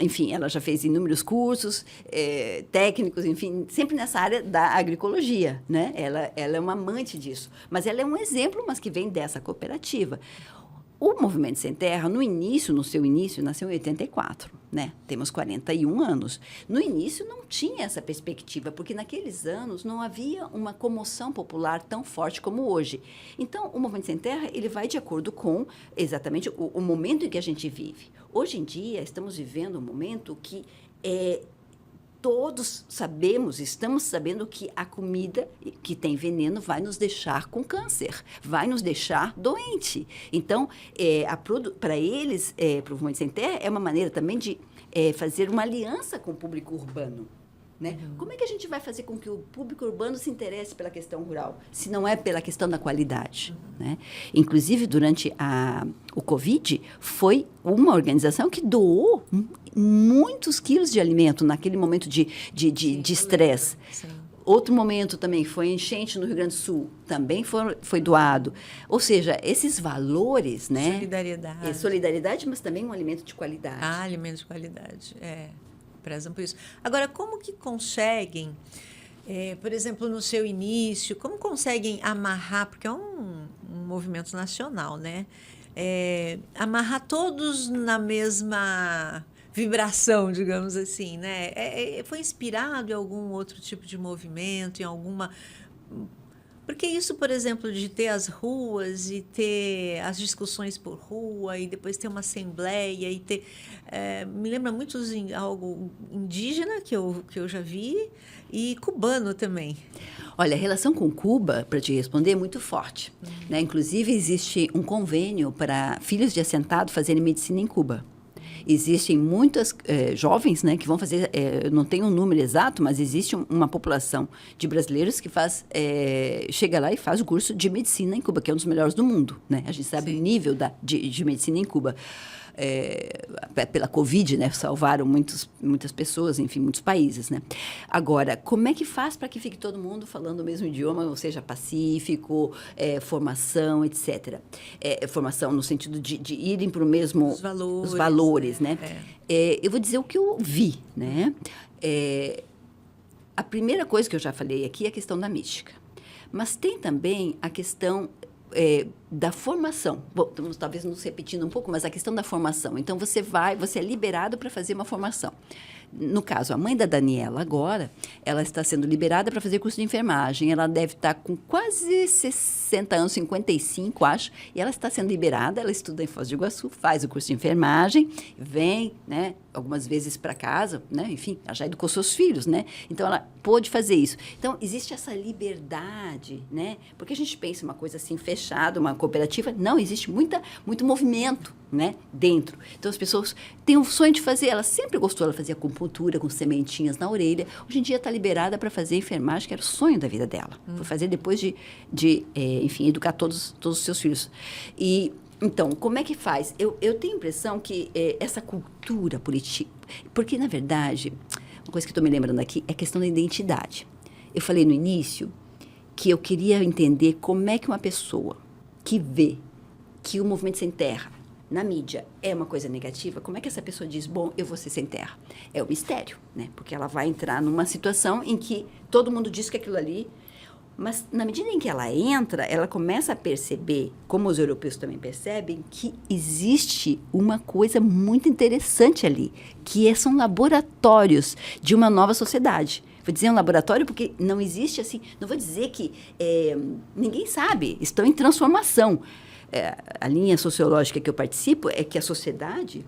enfim, ela já fez inúmeros cursos técnicos, enfim, sempre nessa área da agroecologia, né? Ela é uma amante disso, mas ela é um exemplo, mas que vem dessa cooperativa. O Movimento Sem Terra, no seu início, nasceu em 84, né? Temos 41 anos. No início não tinha essa perspectiva, porque naqueles anos não havia uma comoção popular tão forte como hoje. Então, o Movimento Sem Terra, ele vai de acordo com exatamente o momento em que a gente vive. Hoje em dia, estamos vivendo um momento que todos estamos sabendo que a comida que tem veneno vai nos deixar com câncer, vai nos deixar doente. Então, para eles, para o Movimento Sem Terra, é uma maneira também de fazer uma aliança com o público urbano. Né? Como é que a gente vai fazer com que o público urbano se interesse pela questão rural, se não é pela questão da qualidade? Né? Inclusive, durante o Covid, foi uma organização que doou muitos quilos de alimento naquele momento de estresse. Outro momento também foi enchente no Rio Grande do Sul, também foi doado. Ou seja, esses valores, né? Solidariedade. Solidariedade, mas também um alimento de qualidade. Alimento de qualidade, prezam por isso. Agora, como que conseguem, por exemplo, no seu início, como conseguem amarrar, porque é um movimento nacional, né? Amarrar todos na mesma vibração, digamos assim, né? Foi inspirado em algum outro tipo de movimento, em alguma... Porque isso, por exemplo, de ter as ruas e ter as discussões por rua e depois ter uma assembleia e ter... me lembra muito algo indígena que eu já vi e cubano também. Olha, a relação com Cuba, para te responder, é muito forte. Né? Inclusive, existe um convênio para filhos de assentado fazerem medicina em Cuba. Existem muitas jovens, né, que vão fazer, eu não tenho um número exato, mas existe uma população de brasileiros que chega lá e faz o curso de medicina em Cuba, que é um dos melhores do mundo. Né? A gente sabe o nível de medicina em Cuba. Pela Covid, né, salvaram muitas pessoas, enfim, muitos países, né? Agora, como é que faz para que fique todo mundo falando o mesmo idioma, ou seja, pacífico, formação, etc. Formação no sentido de irem para o mesmo... Os valores, né? Eu vou dizer o que eu vi, né? A primeira coisa que eu já falei aqui é a questão da mística. Mas tem também a questão... da formação. Bom, estamos talvez nos repetindo um pouco, mas a questão da formação. Então, você é liberado para fazer uma formação. No caso, a mãe da Daniela agora, ela está sendo liberada para fazer curso de enfermagem. Ela deve estar com quase 60 anos, 55, acho, e ela está sendo liberada, ela estuda em Foz do Iguaçu, faz o curso de enfermagem, vem, né, algumas vezes para casa, né, enfim, ela já educou seus filhos, né, então ela pôde fazer isso. Então, existe essa liberdade, né, porque a gente pensa uma coisa assim, fechada, uma cooperativa, não, existe muito movimento, né, dentro. Então, as pessoas têm um sonho de fazer, ela sempre gostou, ela fazia acupuntura com sementinhas na orelha, hoje em dia está liberada para fazer enfermagem, que era o sonho da vida dela. Foi fazer depois de enfim, educar todos os seus filhos. E, então, como é que faz? Eu tenho a impressão que essa cultura política... Porque, na verdade, uma coisa que estou me lembrando aqui é a questão da identidade. Eu falei no início que eu queria entender como é que uma pessoa que vê que o Movimento Sem Terra, na mídia, é uma coisa negativa, como é que essa pessoa diz, bom, eu vou ser sem terra? É o mistério, né? Porque ela vai entrar numa situação em que todo mundo diz que aquilo ali... Mas, na medida em que ela entra, ela começa a perceber, como os europeus também percebem, que existe uma coisa muito interessante ali, que são laboratórios de uma nova sociedade. Vou dizer um laboratório porque não existe assim... Não vou dizer que ninguém sabe, estão em transformação. A linha sociológica que eu participo é que a sociedade...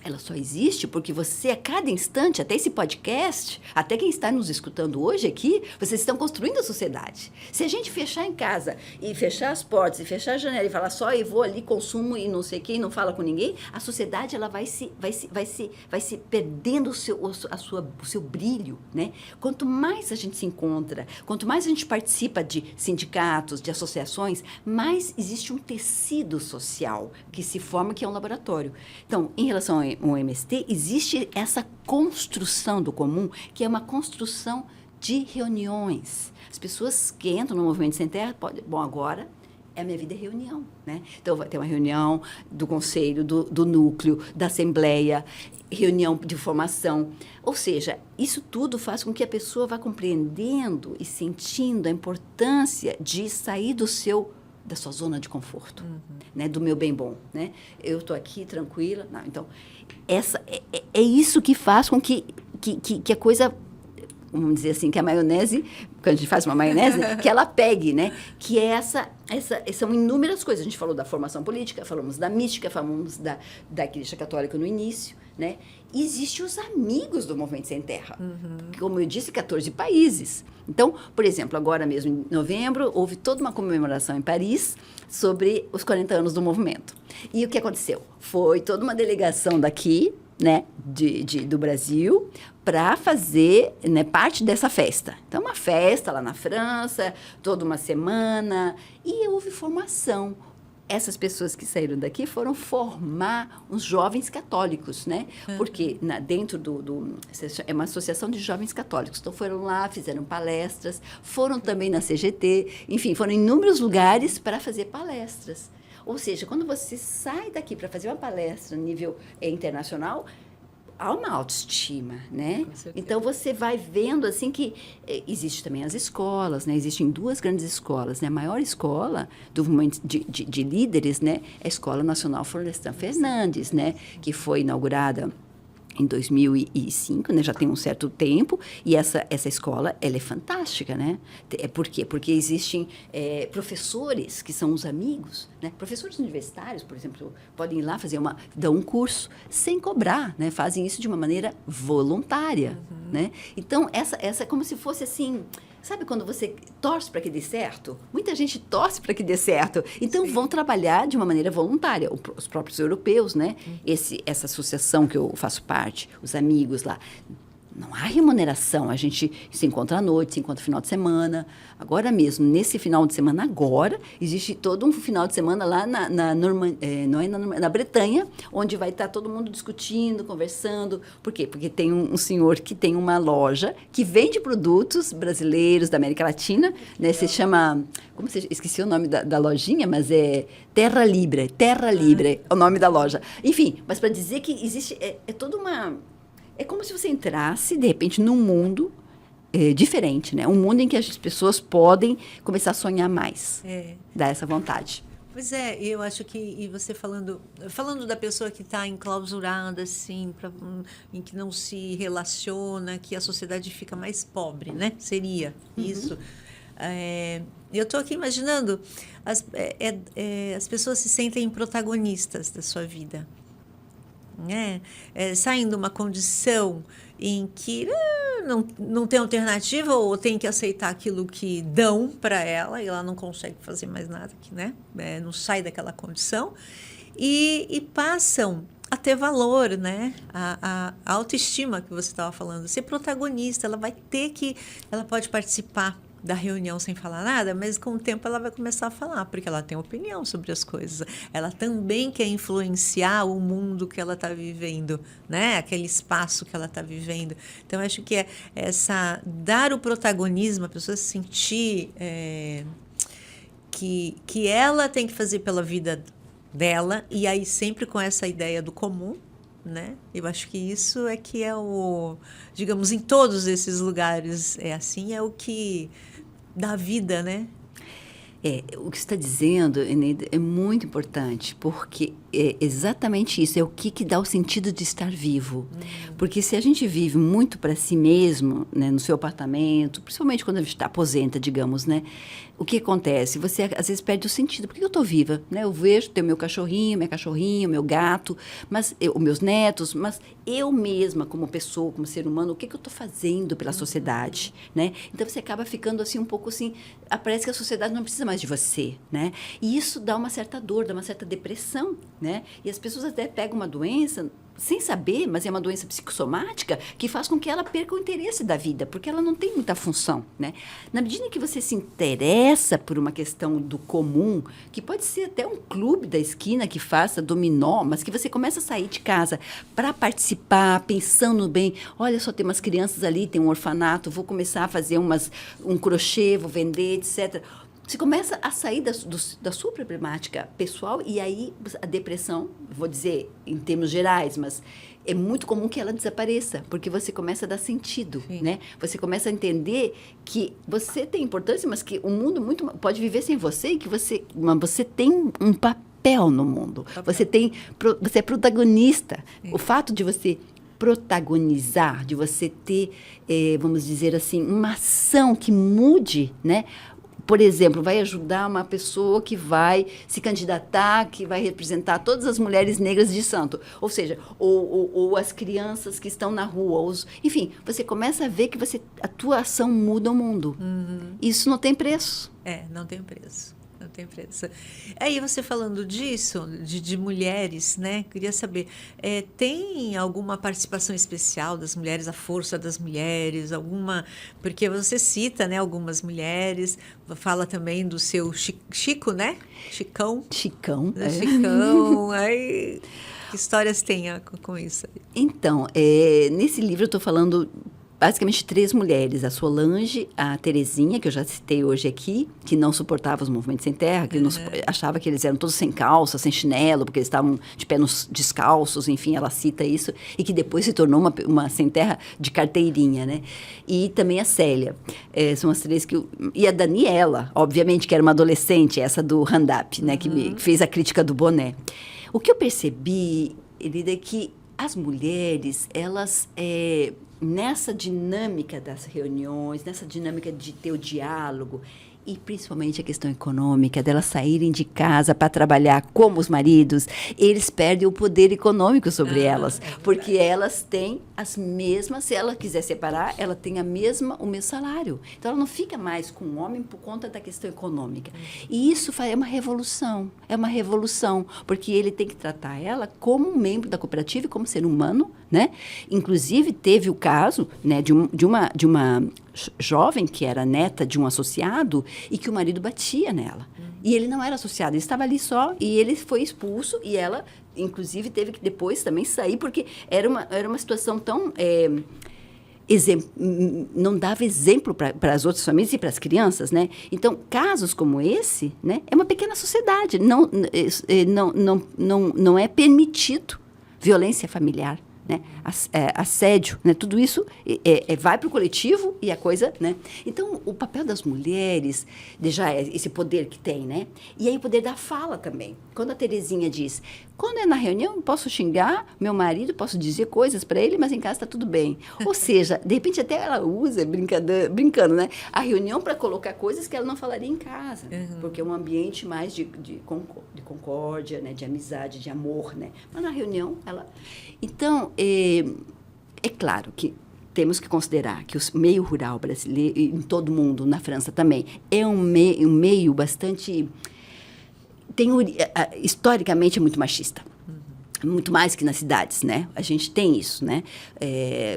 ela só existe porque você, a cada instante, até esse podcast, até quem está nos escutando hoje aqui, vocês estão construindo a sociedade. Se a gente fechar em casa e fechar as portas e fechar a janela e falar só eu vou ali, consumo e não sei o que, e não fala com ninguém, a sociedade ela vai se perdendo o seu brilho, né? Quanto mais a gente se encontra, quanto mais a gente participa de sindicatos, de associações, mais existe um tecido social que se forma, que é um laboratório. Então, em relação ao MST, existe essa construção do comum, que é uma construção de reuniões. As pessoas que entram no Movimento Sem Terra podem, bom, agora a minha vida é reunião, né? Então, vai ter uma reunião do conselho, do núcleo, da assembleia, reunião de formação. Ou seja, isso tudo faz com que a pessoa vá compreendendo e sentindo a importância de sair da sua zona de conforto, né? Do meu bem bom, né? Eu estou aqui tranquila. Não, então, é isso que faz com que a coisa, vamos dizer assim, que a maionese, quando a gente faz uma maionese, que ela pegue, né? Que é são inúmeras coisas. A gente falou da formação política, falamos da mística, falamos da Igreja Católica no início, né? E existem os amigos do Movimento Sem Terra. Como eu disse, 14 países. Então, por exemplo, agora mesmo em novembro, houve toda uma comemoração em Paris sobre os 40 anos do movimento. E o que aconteceu? Foi toda uma delegação daqui, né, do Brasil, para fazer, né, parte dessa festa. Então, uma festa lá na França, toda uma semana, e houve formação. Essas pessoas que saíram daqui foram formar uns jovens católicos, né? Porque dentro é uma associação de jovens católicos. Então, foram lá, fizeram palestras, foram também na CGT, enfim, foram em inúmeros lugares para fazer palestras. Ou seja, quando você sai daqui para fazer uma palestra a nível internacional, há uma autoestima, né? Então, você vai vendo, assim, que existe também as escolas, né? Existem 2 grandes escolas, né? A maior escola do movimento de líderes, né? É a Escola Nacional Florestan Fernandes, né? Que foi inaugurada em 2005, né? Já tem um certo tempo, e essa escola, ela é fantástica, né? Por quê? Porque existem professores que são os amigos, né? Professores universitários, por exemplo, podem ir lá dão um curso sem cobrar, né? Fazem isso de uma maneira voluntária, né? Então, essa é como se fosse assim... Sabe quando você torce para que dê certo? Muita gente torce para que dê certo. Então, vão trabalhar de uma maneira voluntária. Os próprios europeus, né? Essa associação que eu faço parte, os amigos lá. Não há remuneração. A gente se encontra à noite, se encontra no final de semana. Agora mesmo, nesse final de semana agora, existe todo um final de semana lá na Bretanha, onde vai estar todo mundo discutindo, conversando. Por quê? Porque tem um senhor que tem uma loja que vende produtos brasileiros da América Latina, né? Se chama... esqueci o nome da lojinha, mas é Terra Libre. Terra Libre é o nome da loja. Enfim, mas para dizer que existe... É toda uma... É como se você entrasse, de repente, num mundo diferente, né? Um mundo em que as pessoas podem começar a sonhar mais. Dar essa vontade. Pois é, eu acho que, e você falando da pessoa que está enclausurada, assim, em que não se relaciona, que a sociedade fica mais pobre, né? Seria isso. Eu estou aqui imaginando, as pessoas se sentem protagonistas da sua vida. Né? Saindo de uma condição em que não tem alternativa ou tem que aceitar aquilo que dão para ela e ela não consegue fazer mais nada, né? Não sai daquela condição e passam a ter valor, né? A autoestima que você estava falando, ser protagonista, ela pode participar da reunião sem falar nada, mas com o tempo ela vai começar a falar, porque ela tem opinião sobre as coisas. Ela também quer influenciar o mundo que ela está vivendo, né? Aquele espaço que ela está vivendo. Então, acho que dar o protagonismo, a pessoa se sentir que ela tem que fazer pela vida dela, e aí sempre com essa ideia do comum, né? Eu acho que isso que é digamos, em todos esses lugares é assim, é o que dá vida, né? O que você está dizendo, Eneida, é muito importante, porque é exatamente isso, é o que dá o sentido de estar vivo. Porque se a gente vive muito para si mesmo, né, no seu apartamento, principalmente quando a gente está aposenta, digamos, né, o que acontece? Você, às vezes, perde o sentido. Por que eu estou viva? Né? Eu vejo, tenho meu cachorrinho, minha cachorrinha, meu gato, os meus netos, mas eu mesma, como pessoa, como ser humano, o que eu estou fazendo pela sociedade? Né? Então, você acaba ficando assim, um pouco assim, parece que a sociedade não precisa mais de você, né? E isso dá uma certa dor, dá uma certa depressão, né? E as pessoas até pegam uma doença sem saber, mas é uma doença psicossomática que faz com que ela perca o interesse da vida, porque ela não tem muita função, né? Na medida que você se interessa por uma questão do comum, que pode ser até um clube da esquina que faça dominó, mas que você começa a sair de casa para participar, pensando bem, olha só, tem umas crianças ali, tem um orfanato, vou começar a fazer um crochê, vou vender, etc. Você começa a sair da sua problemática pessoal e aí a depressão, vou dizer em termos gerais, mas é muito comum que ela desapareça, porque você começa a dar sentido, né? Você começa a entender que você tem importância, mas que o mundo pode viver sem você e que você tem um papel no mundo. Você é protagonista. Sim. O fato de você protagonizar, de você ter, vamos dizer assim, uma ação que mude, né? Por exemplo, vai ajudar uma pessoa que vai se candidatar, que vai representar todas as mulheres negras de Santo. Ou seja, ou as crianças que estão na rua. Enfim, você começa a ver que a tua ação muda o mundo. Isso não tem preço. Não tem preço. Não tem preço. Aí você falando disso, de mulheres, né? Queria saber, tem alguma participação especial das mulheres, a força das mulheres, alguma... Porque você cita, né, algumas mulheres, fala também do seu Chico, né? Chicão. Chicão. Chicão. Aí, que histórias tem com isso? Então, nesse livro eu estou falando... basicamente 3 mulheres, a Solange, a Terezinha, que eu já citei hoje aqui, que não suportava os movimentos sem terra, que achava que eles eram todos sem calça, sem chinelo, porque eles estavam de pé descalços, enfim, ela cita isso, e que depois se tornou uma sem terra de carteirinha, né? E também a Célia. São as 3 que... E a Daniela, obviamente, que era uma adolescente, essa do Hand-Up, né? Que fez a crítica do boné. O que eu percebi, Elida, é que as mulheres, elas... nessa dinâmica das reuniões, nessa dinâmica de ter o diálogo e principalmente a questão econômica, delas saírem de casa para trabalhar como os maridos, eles perdem o poder econômico sobre elas, porque elas têm as mesmas, se ela quiser separar, ela tem o mesmo salário. Então, ela não fica mais com o homem por conta da questão econômica. E isso é uma revolução, porque ele tem que tratar ela como um membro da cooperativa e como ser humano, né? Inclusive, teve o caso, né, de uma jovem que era neta de um associado e que o marido batia nela. E ele não era associado, ele estava ali só e ele foi expulso e ela, inclusive, teve que depois também sair porque era uma situação tão... não dava exemplo para as outras famílias e para as crianças, né? Então, casos como esse, né, é uma pequena sociedade. Não é permitido violência familiar. Né? Assédio, né? Tudo isso vai para o coletivo e a coisa, né? Então, o papel das mulheres, já esse poder que tem, né? E aí o poder da fala também. Quando a Terezinha diz, quando é na reunião, posso xingar meu marido, posso dizer coisas para ele, mas em casa está tudo bem. Ou seja, de repente até ela usa, brincando, né? A reunião para colocar coisas que ela não falaria em casa, porque é um ambiente mais de concórdia, né? De amizade, de amor, né? Mas na reunião, ela... Então, é claro que temos que considerar que o meio rural brasileiro, em todo mundo, na França também, é um meio bastante... historicamente, é muito machista. Muito mais que nas cidades, né? A gente tem isso, né?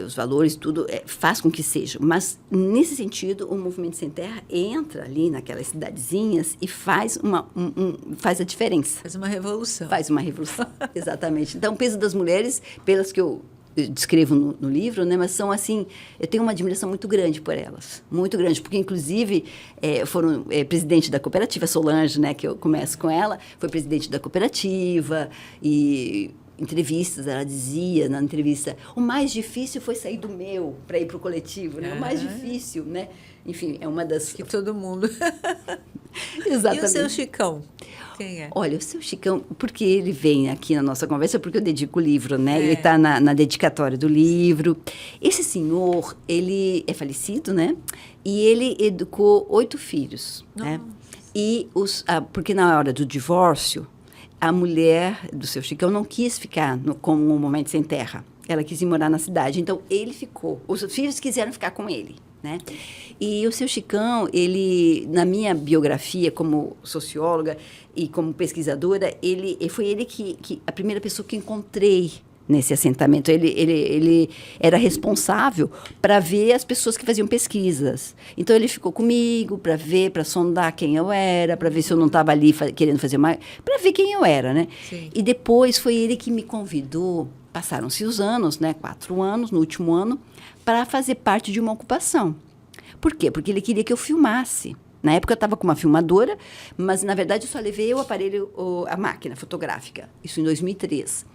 Os valores, tudo, faz com que seja. Mas, nesse sentido, o Movimento Sem Terra entra ali naquelas cidadezinhas e faz faz a diferença. Faz uma revolução. Faz uma revolução, exatamente. Então, o peso das mulheres, pelas que eu descrevo no livro, né? Mas são assim, eu tenho uma admiração muito grande por elas, muito grande, porque inclusive foram presidente da cooperativa, Solange, né? Que eu começo com ela, foi presidente da cooperativa e entrevistas, ela dizia na entrevista, o mais difícil foi sair do meu para ir para o coletivo, né? O mais difícil, né? enfim, é uma das... Que todo mundo... Exatamente. E o seu Chicão? Quem é? Olha, o seu Chicão, porque ele vem aqui na nossa conversa, porque eu dedico o livro, né? Ele está na dedicatória do livro. Esse senhor, ele é falecido, né? E ele educou 8 filhos, né? E porque na hora do divórcio, a mulher do seu Chicão não quis ficar como um momento sem terra. Ela quis ir morar na cidade, então ele ficou. Os filhos quiseram ficar com ele, né? E o seu Chicão, ele, na minha biografia como socióloga e como pesquisadora, foi ele que a primeira pessoa que encontrei nesse assentamento. Ele era responsável para ver as pessoas que faziam pesquisas. Então, ele ficou comigo para ver, para sondar quem eu era, para ver se eu não estava ali querendo fazer mais... Para ver quem eu era, né? Sim. E depois foi ele que me convidou, passaram-se os anos, né? 4 anos, no último ano, para fazer parte de uma ocupação. Por quê? Porque ele queria que eu filmasse. Na época eu estava com uma filmadora, mas na verdade eu só levei o aparelho, a máquina fotográfica, isso em 2003.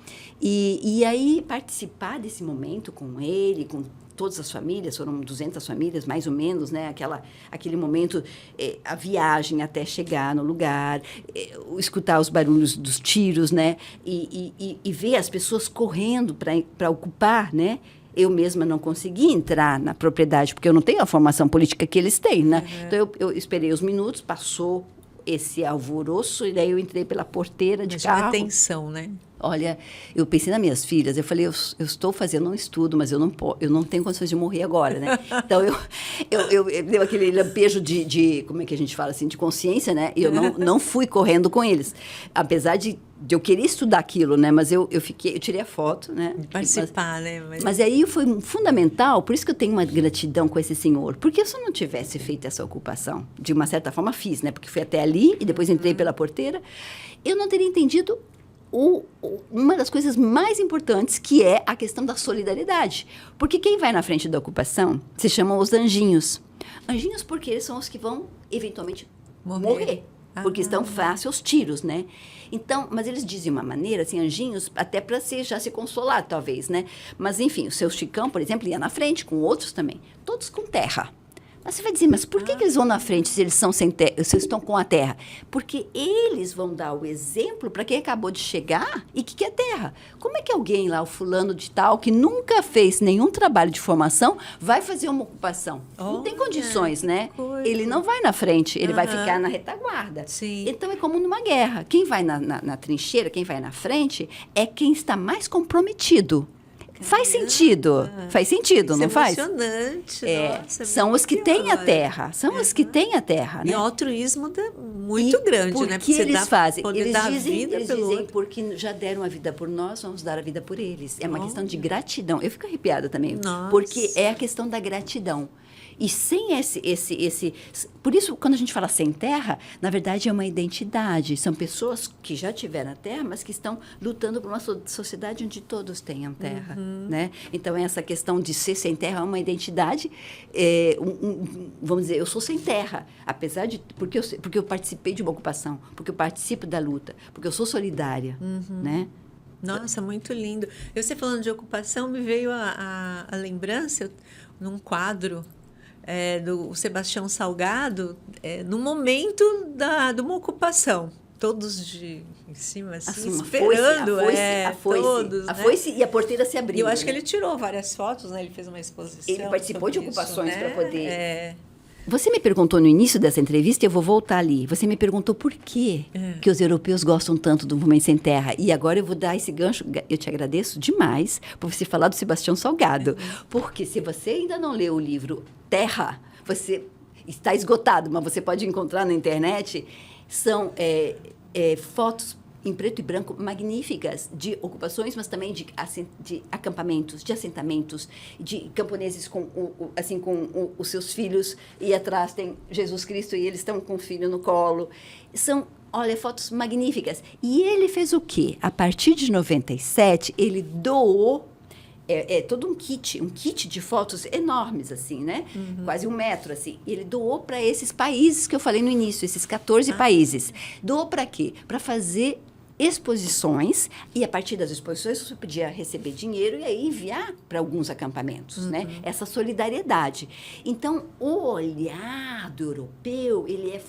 E aí participar desse momento com ele, com todas as famílias, foram 200 famílias mais ou menos, né? Aquele momento, a viagem até chegar no lugar, escutar os barulhos dos tiros, né? E ver as pessoas correndo para ocupar, né? Eu mesma não consegui entrar na propriedade, porque eu não tenho a formação política que eles têm, né? Uhum. Então, eu esperei os minutos, passou esse alvoroço, e daí eu entrei pela porteira de carro. Atenção, né? Olha, eu pensei nas minhas filhas, eu falei, eu estou fazendo um estudo, mas eu não tenho condições de morrer agora, né? Então, eu deu aquele lampejo de, como é que a gente fala assim, de consciência, né? E eu não fui correndo com eles. Apesar de eu querer estudar aquilo, né? Mas eu tirei a foto, né? De participar, né? Mas aí foi fundamental, por isso que eu tenho uma gratidão com esse senhor. Porque se eu não tivesse feito essa ocupação, de uma certa forma fiz, né? Porque fui até ali e depois entrei pela porteira, eu não teria entendido uma das coisas mais importantes, que é a questão da solidariedade. Porque quem vai na frente da ocupação se chamam os anjinhos. Anjinhos porque eles são os que vão, eventualmente, morrer. Porque estão fácil aos tiros, né? Então, mas eles dizem uma maneira, assim, anjinhos, até para já se consolar, talvez, né? Mas, enfim, o seu Chicão, por exemplo, ia na frente, com outros também, todos com terra. Mas você vai dizer, mas por que eles vão na frente se eles são sem terra, se eles estão com a terra? Porque eles vão dar o exemplo para quem acabou de chegar e que quer terra. Como é que alguém lá, o fulano de tal, que nunca fez nenhum trabalho de formação, vai fazer uma ocupação? Não tem condições, né? Ele não vai na frente, ele vai ficar na retaguarda. Sim. Então, é como numa guerra. Quem vai na trincheira, quem vai na frente, é quem está mais comprometido. Faz sentido, não faz? Emocionante. Nossa, são os que têm a terra, os que têm a terra, né? E o altruísmo muito grande, né? Porque eles fazem, eles dizem, porque já deram a vida por nós, vamos dar a vida por eles. É uma questão de gratidão. Eu fico arrepiada também, porque é a questão da gratidão. E sem por isso, quando a gente fala sem terra, na verdade é uma identidade. São pessoas que já tiveram a terra, mas que estão lutando por uma sociedade onde todos tenham terra, né? Então, essa questão de ser sem terra é uma identidade. Vamos dizer, eu sou sem terra, apesar de... Porque eu participei de uma ocupação, porque eu participo da luta, porque eu sou solidária, né? Nossa, muito lindo. Você falando de ocupação, me veio a lembrança, num quadro... do Sebastião Salgado, no momento de uma ocupação. Todos em cima, assim, esperando. Todos, a foice e a porteira se abriu. E eu acho que ele tirou várias fotos, né? Ele fez uma exposição. Ele participou de ocupações para poder... É. Você me perguntou no início dessa entrevista, e eu vou voltar ali. Você me perguntou por que os europeus gostam tanto do movimento sem terra. E agora eu vou dar esse gancho. Eu te agradeço demais por você falar do Sebastião Salgado. Porque se você ainda não leu o livro Terra, você está esgotado, mas você pode encontrar na internet. São fotos em preto e branco magníficas de ocupações, mas também de acampamentos, de assentamentos, de camponeses com os seus filhos, e atrás tem Jesus Cristo e eles estão com o filho no colo. São, olha, fotos magníficas. E ele fez o quê? A partir de 97, ele doou todo um kit de fotos enormes, assim, né? Quase 1 metro, assim. E ele doou para esses países que eu falei no início, esses 14 países. Doou para quê? Para fazer exposições, e a partir das exposições você podia receber dinheiro e aí enviar para alguns acampamentos, né? Essa solidariedade. Então, o olhar do europeu, ele é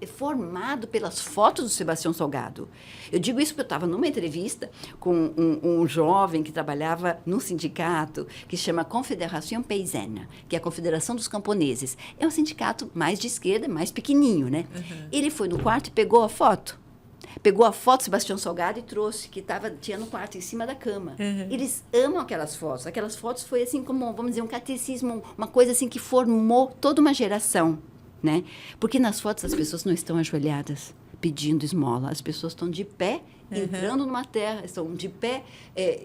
formado pelas fotos do Sebastião Salgado. Eu digo isso porque eu estava numa entrevista com um jovem que trabalhava num sindicato que chama Confederação Paysanne, que é a Confederação dos Camponeses. É um sindicato mais de esquerda, mais pequenininho, né? Ele foi no quarto e pegou a foto. Pegou a foto do Sebastião Salgado e trouxe, que tinha no quarto, em cima da cama. Eles amam aquelas fotos. Aquelas fotos foi assim como, vamos dizer, um catecismo, uma coisa assim que formou toda uma geração, né? Porque nas fotos as pessoas não estão ajoelhadas pedindo esmola. As pessoas estão de pé, entrando numa terra, estão de pé,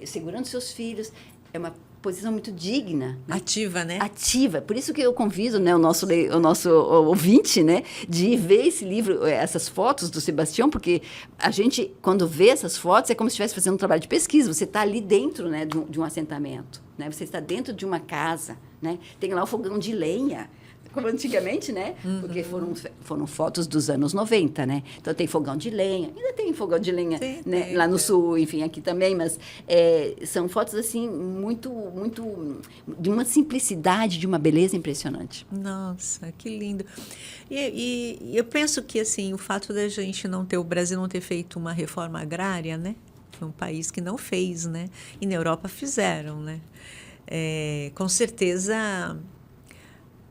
segurando seus filhos. É uma posição muito digna. Né? Ativa, né? Ativa. Por isso que eu convido, né, o nosso ouvinte, né, de ver esse livro, essas fotos do Sebastião, porque a gente, quando vê essas fotos, é como se estivesse fazendo um trabalho de pesquisa. Você está ali dentro, né, de um assentamento. Né? Você está dentro de uma casa. Né? Tem lá o fogão de lenha. Como antigamente, né? Porque foram fotos dos anos 90, né? Então, tem fogão de lenha. Ainda tem fogão de lenha, sim, né? Lá no sul, enfim, aqui também. Mas são fotos, assim, muito de uma simplicidade, de uma beleza impressionante. Nossa, que lindo. E eu penso que, assim, o fato da gente o Brasil não ter feito uma reforma agrária, né? Foi um país que não fez, né? E na Europa fizeram, né? Com certeza...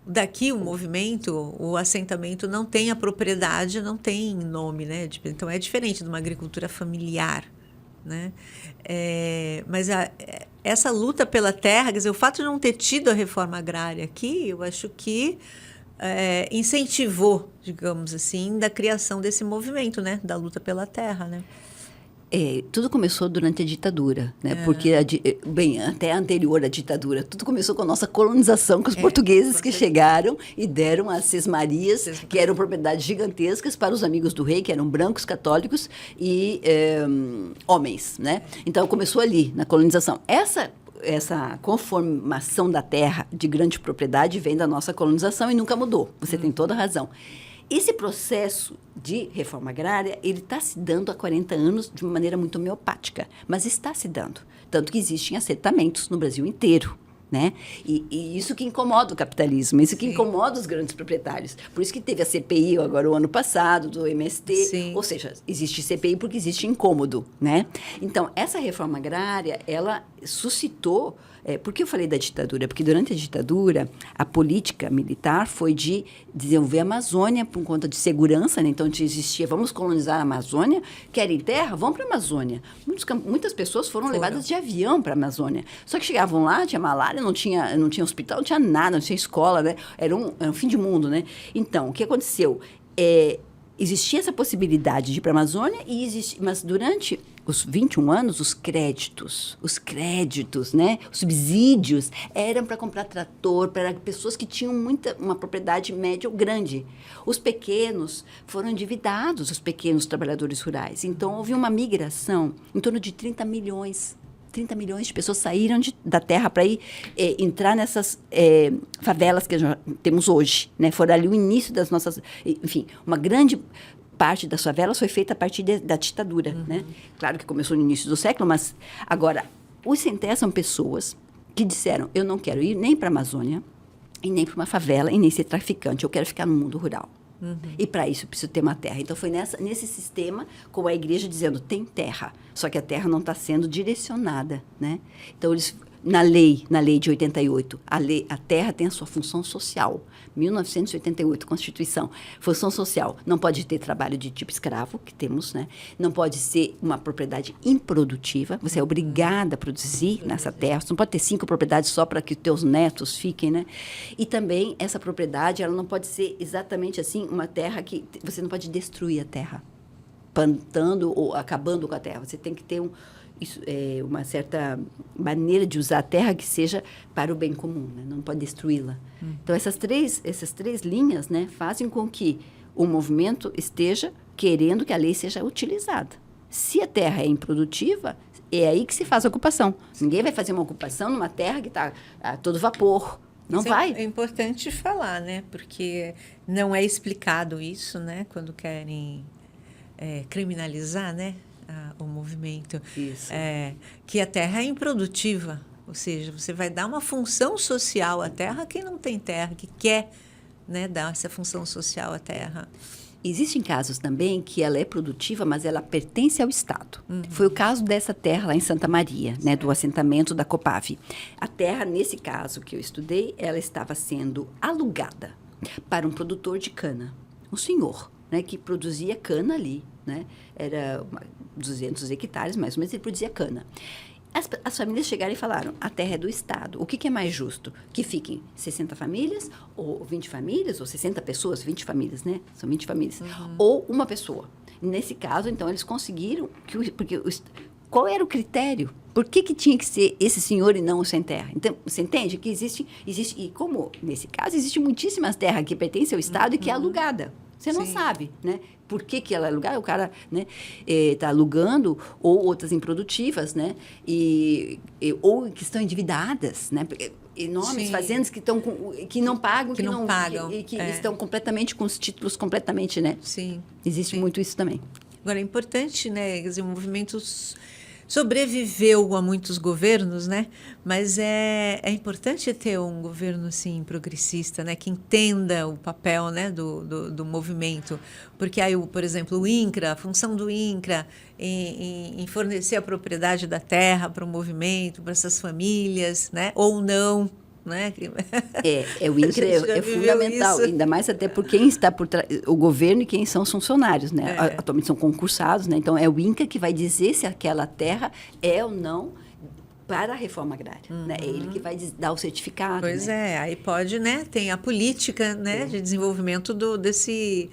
Daqui o movimento, o assentamento não tem a propriedade, não tem nome, né? Então, é diferente de uma agricultura familiar, né? Mas essa luta pela terra, quer dizer, o fato de não ter tido a reforma agrária aqui, eu acho que incentivou, digamos assim, da criação desse movimento, né? Da luta pela terra, né? Tudo começou durante a ditadura, né? Porque, até anterior à ditadura, tudo começou com a nossa colonização, com os portugueses que chegaram e deram as sesmarias, que eram propriedades gigantescas para os amigos do rei, que eram brancos, católicos e homens, né? Então, começou ali, na colonização. Essa conformação da terra de grande propriedade vem da nossa colonização e nunca mudou. Você tem toda a razão. Esse processo de reforma agrária, ele está se dando há 40 anos de uma maneira muito homeopática, mas está se dando. Tanto que existem assentamentos no Brasil inteiro, né? E isso que incomoda o capitalismo, isso que incomoda os grandes proprietários. Por isso que teve a CPI agora o ano passado, do MST, ou seja, existe CPI porque existe incômodo, né? Então, essa reforma agrária, ela suscitou... por que eu falei da ditadura? Porque durante a ditadura, a política militar foi de desenvolver a Amazônia por conta de segurança, né? Então, existia, vamos colonizar a Amazônia, querem terra? Vão para a Amazônia. Muitas pessoas foram levadas de avião para a Amazônia. Só que chegavam lá, tinha malária, não tinha hospital, não tinha nada, não tinha escola, né? Era um fim de mundo, né? Então, o que aconteceu? Existia essa possibilidade de ir para a Amazônia, mas durante os 21 anos, os créditos, né? Os subsídios eram para comprar trator, para pessoas que tinham uma propriedade média ou grande. Os pequenos foram endividados, os pequenos trabalhadores rurais. Então, houve uma migração em torno de 30 milhões de pessoas saíram da terra para ir entrar nessas favelas que nós temos hoje, né? Foram ali o início das nossas... Enfim, uma grande parte das favelas foi feita a partir da ditadura, né? Claro que começou no início do século, mas... Agora, os sem-terra são pessoas que disseram, eu não quero ir nem para a Amazônia, e nem para uma favela, e nem ser traficante, eu quero ficar no mundo rural. E para isso eu preciso ter uma terra. Então foi nesse sistema, com a igreja dizendo, tem terra, só que a terra não está sendo direcionada, né? Então eles, na lei de 88, a terra tem a sua função social. 1988, Constituição, função social. Não pode ter trabalho de tipo escravo, que temos, né? Não pode ser uma propriedade improdutiva. Você é obrigada a produzir nessa terra. Você não pode ter 5 propriedades só para que teus netos fiquem, né? E também, essa propriedade, ela não pode ser exatamente assim, uma terra que... Você não pode destruir a terra, plantando ou acabando com a terra. Você tem que ter uma certa maneira de usar a terra que seja para o bem comum, né? Não pode destruí-la. Então, essas três linhas, né, fazem com que o movimento esteja querendo que a lei seja utilizada. Se a terra é improdutiva, é aí que se faz a ocupação. Ninguém vai fazer uma ocupação numa terra que está a todo vapor. Não vai. É importante falar, né? Porque não é explicado isso, né? Quando querem criminalizar, né? o movimento. Isso. Que a terra é improdutiva, ou seja, você vai dar uma função social à terra a quem não tem terra, que quer, né, dar essa função social à terra. Existem casos também que ela é produtiva, mas ela pertence ao Estado. Foi o caso dessa terra lá em Santa Maria, né, do assentamento da Copave. A terra, nesse caso que eu estudei, ela estava sendo alugada para um produtor de cana, um senhor, né, que produzia cana ali, né, era 200 hectares, mais ou menos, ele produzia cana. As famílias chegaram e falaram, a terra é do Estado, o que é mais justo? Que fiquem 60 famílias, ou 20 famílias, ou 60 pessoas, 20 famílias, né? São 20 famílias. Ou uma pessoa. Nesse caso, então, eles conseguiram, qual era o critério? Por que tinha que ser esse senhor e não o sem terra? Então, você entende que existe, e como, nesse caso, existem muitíssimas terras que pertencem ao Estado e que é alugada. Você não sabe, né? Por que ela é alugada? O cara, né, tá alugando, ou outras improdutivas, né? Ou que estão endividadas, né? Enormes fazendas que não pagam, que não pagam. Que estão completamente com os títulos completamente, né? Sim. Existe muito isso também. Agora, é importante, né? Quer dizer, o movimento sobreviveu a muitos governos, né? Mas é importante ter um governo assim progressista, né? Que entenda o papel, né? do movimento, porque aí, por exemplo, o INCRA, a função do INCRA em fornecer a propriedade da terra para o movimento, para essas famílias, né? Ou não. Né? O INCRA é fundamental, isso. Ainda mais até por quem está por trás, o governo e quem são os funcionários, né? Atualmente são concursados, né? Então é o INCRA que vai dizer se aquela terra é ou não para a reforma agrária, né? É ele que vai dar o certificado. Pois né? Aí pode, né? Tem a política, né? De desenvolvimento desse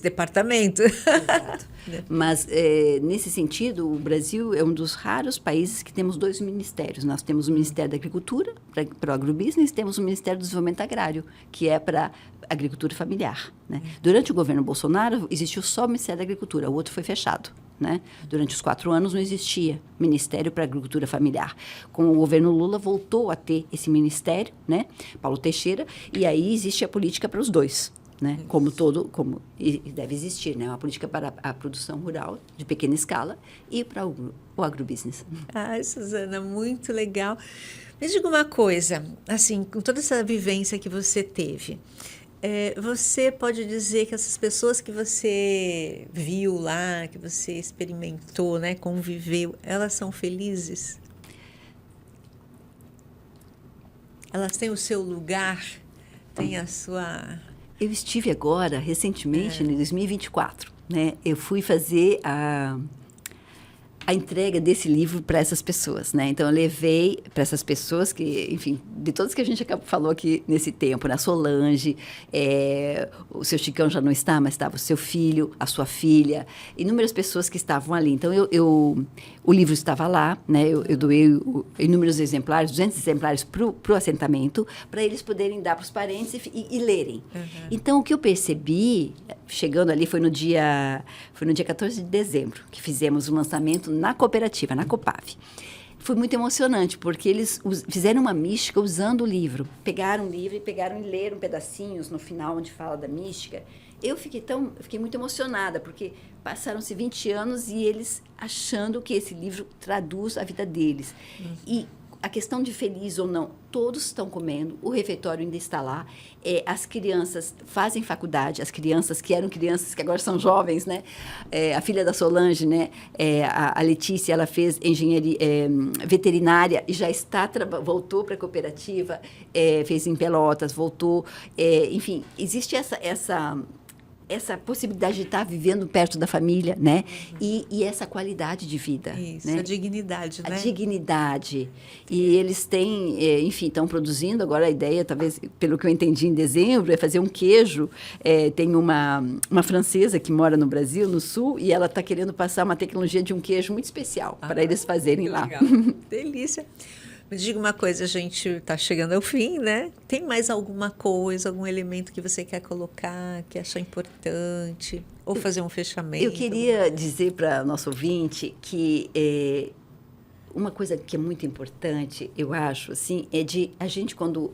departamento. Exato. Mas, nesse sentido, o Brasil é um dos raros países que temos 2 ministérios. Nós temos o Ministério da Agricultura, para o agrobusiness, e temos o Ministério do Desenvolvimento Agrário, que é para agricultura familiar. Né? Durante o governo Bolsonaro, existiu só o Ministério da Agricultura, o outro foi fechado. Né? Durante os 4 anos não existia Ministério para a Agricultura Familiar. Com o governo Lula voltou a ter esse ministério, né? Paulo Teixeira, e aí existe a política para os dois. Né? Como deve existir, né? Uma política para a produção rural de pequena escala e para o agrobusiness. Suzana, muito legal. Me diga uma coisa, assim, com toda essa vivência que você teve, você pode dizer que essas pessoas que você viu lá, que você experimentou, né, conviveu, elas são felizes? Elas têm o seu lugar? Têm a sua... Eu estive agora, recentemente, em 2024, né? Eu fui fazer a entrega desse livro para essas pessoas, né? Então, eu levei para essas pessoas que, enfim, de todas que a gente falou aqui nesse tempo, né? A Solange, o seu Chicão já não está, mas estava o seu filho, a sua filha, inúmeras pessoas que estavam ali. Então, o livro estava lá, né? Eu doei inúmeros exemplares, 200 exemplares para o assentamento, para eles poderem dar para os parentes e lerem. Então, o que eu percebi, chegando ali, foi no dia 14 de dezembro, que fizemos o lançamento na cooperativa, na Copave. Foi muito emocionante, porque eles fizeram uma mística usando o livro. Pegaram o livro e leram pedacinhos no final, onde fala da mística. Eu fiquei muito emocionada, porque passaram-se 20 anos e eles achando que esse livro traduz a vida deles. E a questão de feliz ou não, todos estão comendo, o refeitório ainda está lá, as crianças fazem faculdade, as crianças que eram crianças, que agora são jovens, né? A filha da Solange, né? A Letícia, ela fez engenharia veterinária e já voltou para a cooperativa, fez em Pelotas, voltou, enfim, existe essa possibilidade de estar vivendo perto da família, né? E essa qualidade de vida. Isso, né? A dignidade, né? A dignidade. E eles têm, enfim, estão produzindo. Agora a ideia, talvez, pelo que eu entendi em dezembro, é fazer um queijo. Tem uma francesa que mora no Brasil, no Sul, e ela está querendo passar uma tecnologia de um queijo muito especial para eles fazerem lá. Legal. Delícia. Me diga uma coisa, a gente está chegando ao fim, né? Tem mais alguma coisa, algum elemento que você quer colocar, que acha importante? Ou fazer um fechamento? Eu queria dizer para o nosso ouvinte que uma coisa que é muito importante, eu acho, assim, é de a gente, quando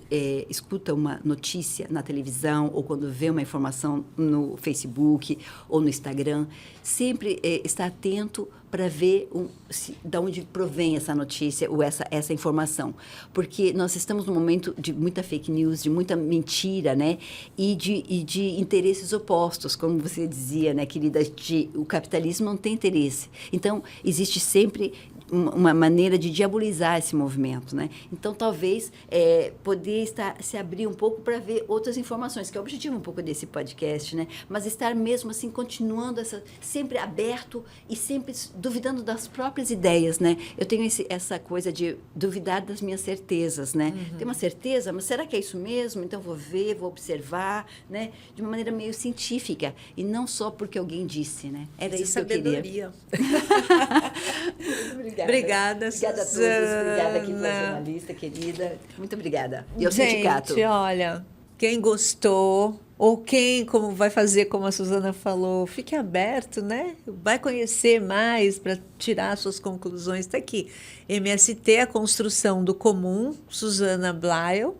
escuta uma notícia na televisão ou quando vê uma informação no Facebook ou no Instagram, sempre estar atento para ver de onde provém essa notícia ou essa informação. Porque nós estamos num momento de muita fake news, de muita mentira, né? E de interesses opostos, como você dizia, né, querida? O capitalismo não tem interesse. Então, existe sempre uma maneira de diabolizar esse movimento, né? Então, talvez poder se abrir um pouco para ver outras informações, que é o objetivo um pouco desse podcast, né? Mas estar mesmo assim, continuando sempre aberto e sempre duvidando das próprias ideias, né? Eu tenho essa coisa de duvidar das minhas certezas, né? Tenho uma certeza, mas será que é isso mesmo? Então, vou ver, vou observar, né? De uma maneira meio científica, e não só porque alguém disse, né? Era isso que eu queria. Muito obrigada. Obrigada, Suzana. A todos. Obrigada aqui pela jornalista querida. Muito obrigada. E ao sindicato. Gente, olha, quem gostou, ou quem como vai fazer como a Suzana falou, fique aberto, né? Vai conhecer mais para tirar suas conclusões. Está aqui. MST, A Construção do Comum, Suzana Blyle.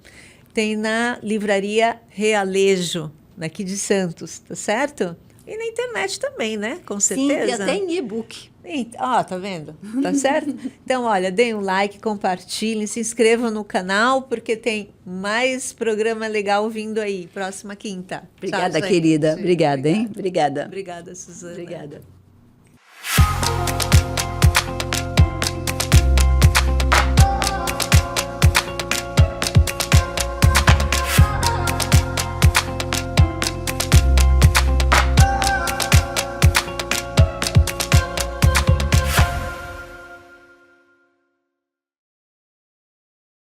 Tem na livraria Realejo, aqui de Santos, tá certo? E na internet também, né? Com certeza. Sim, e até em e-book. Ó, tá vendo? Tá certo? Então, olha, deem um like, compartilhem, se inscrevam no canal, porque tem mais programa legal vindo aí, próxima quinta. Obrigada, Tchau, querida. gente. Obrigada, hein? Obrigada. Obrigada, Suzana. Obrigada.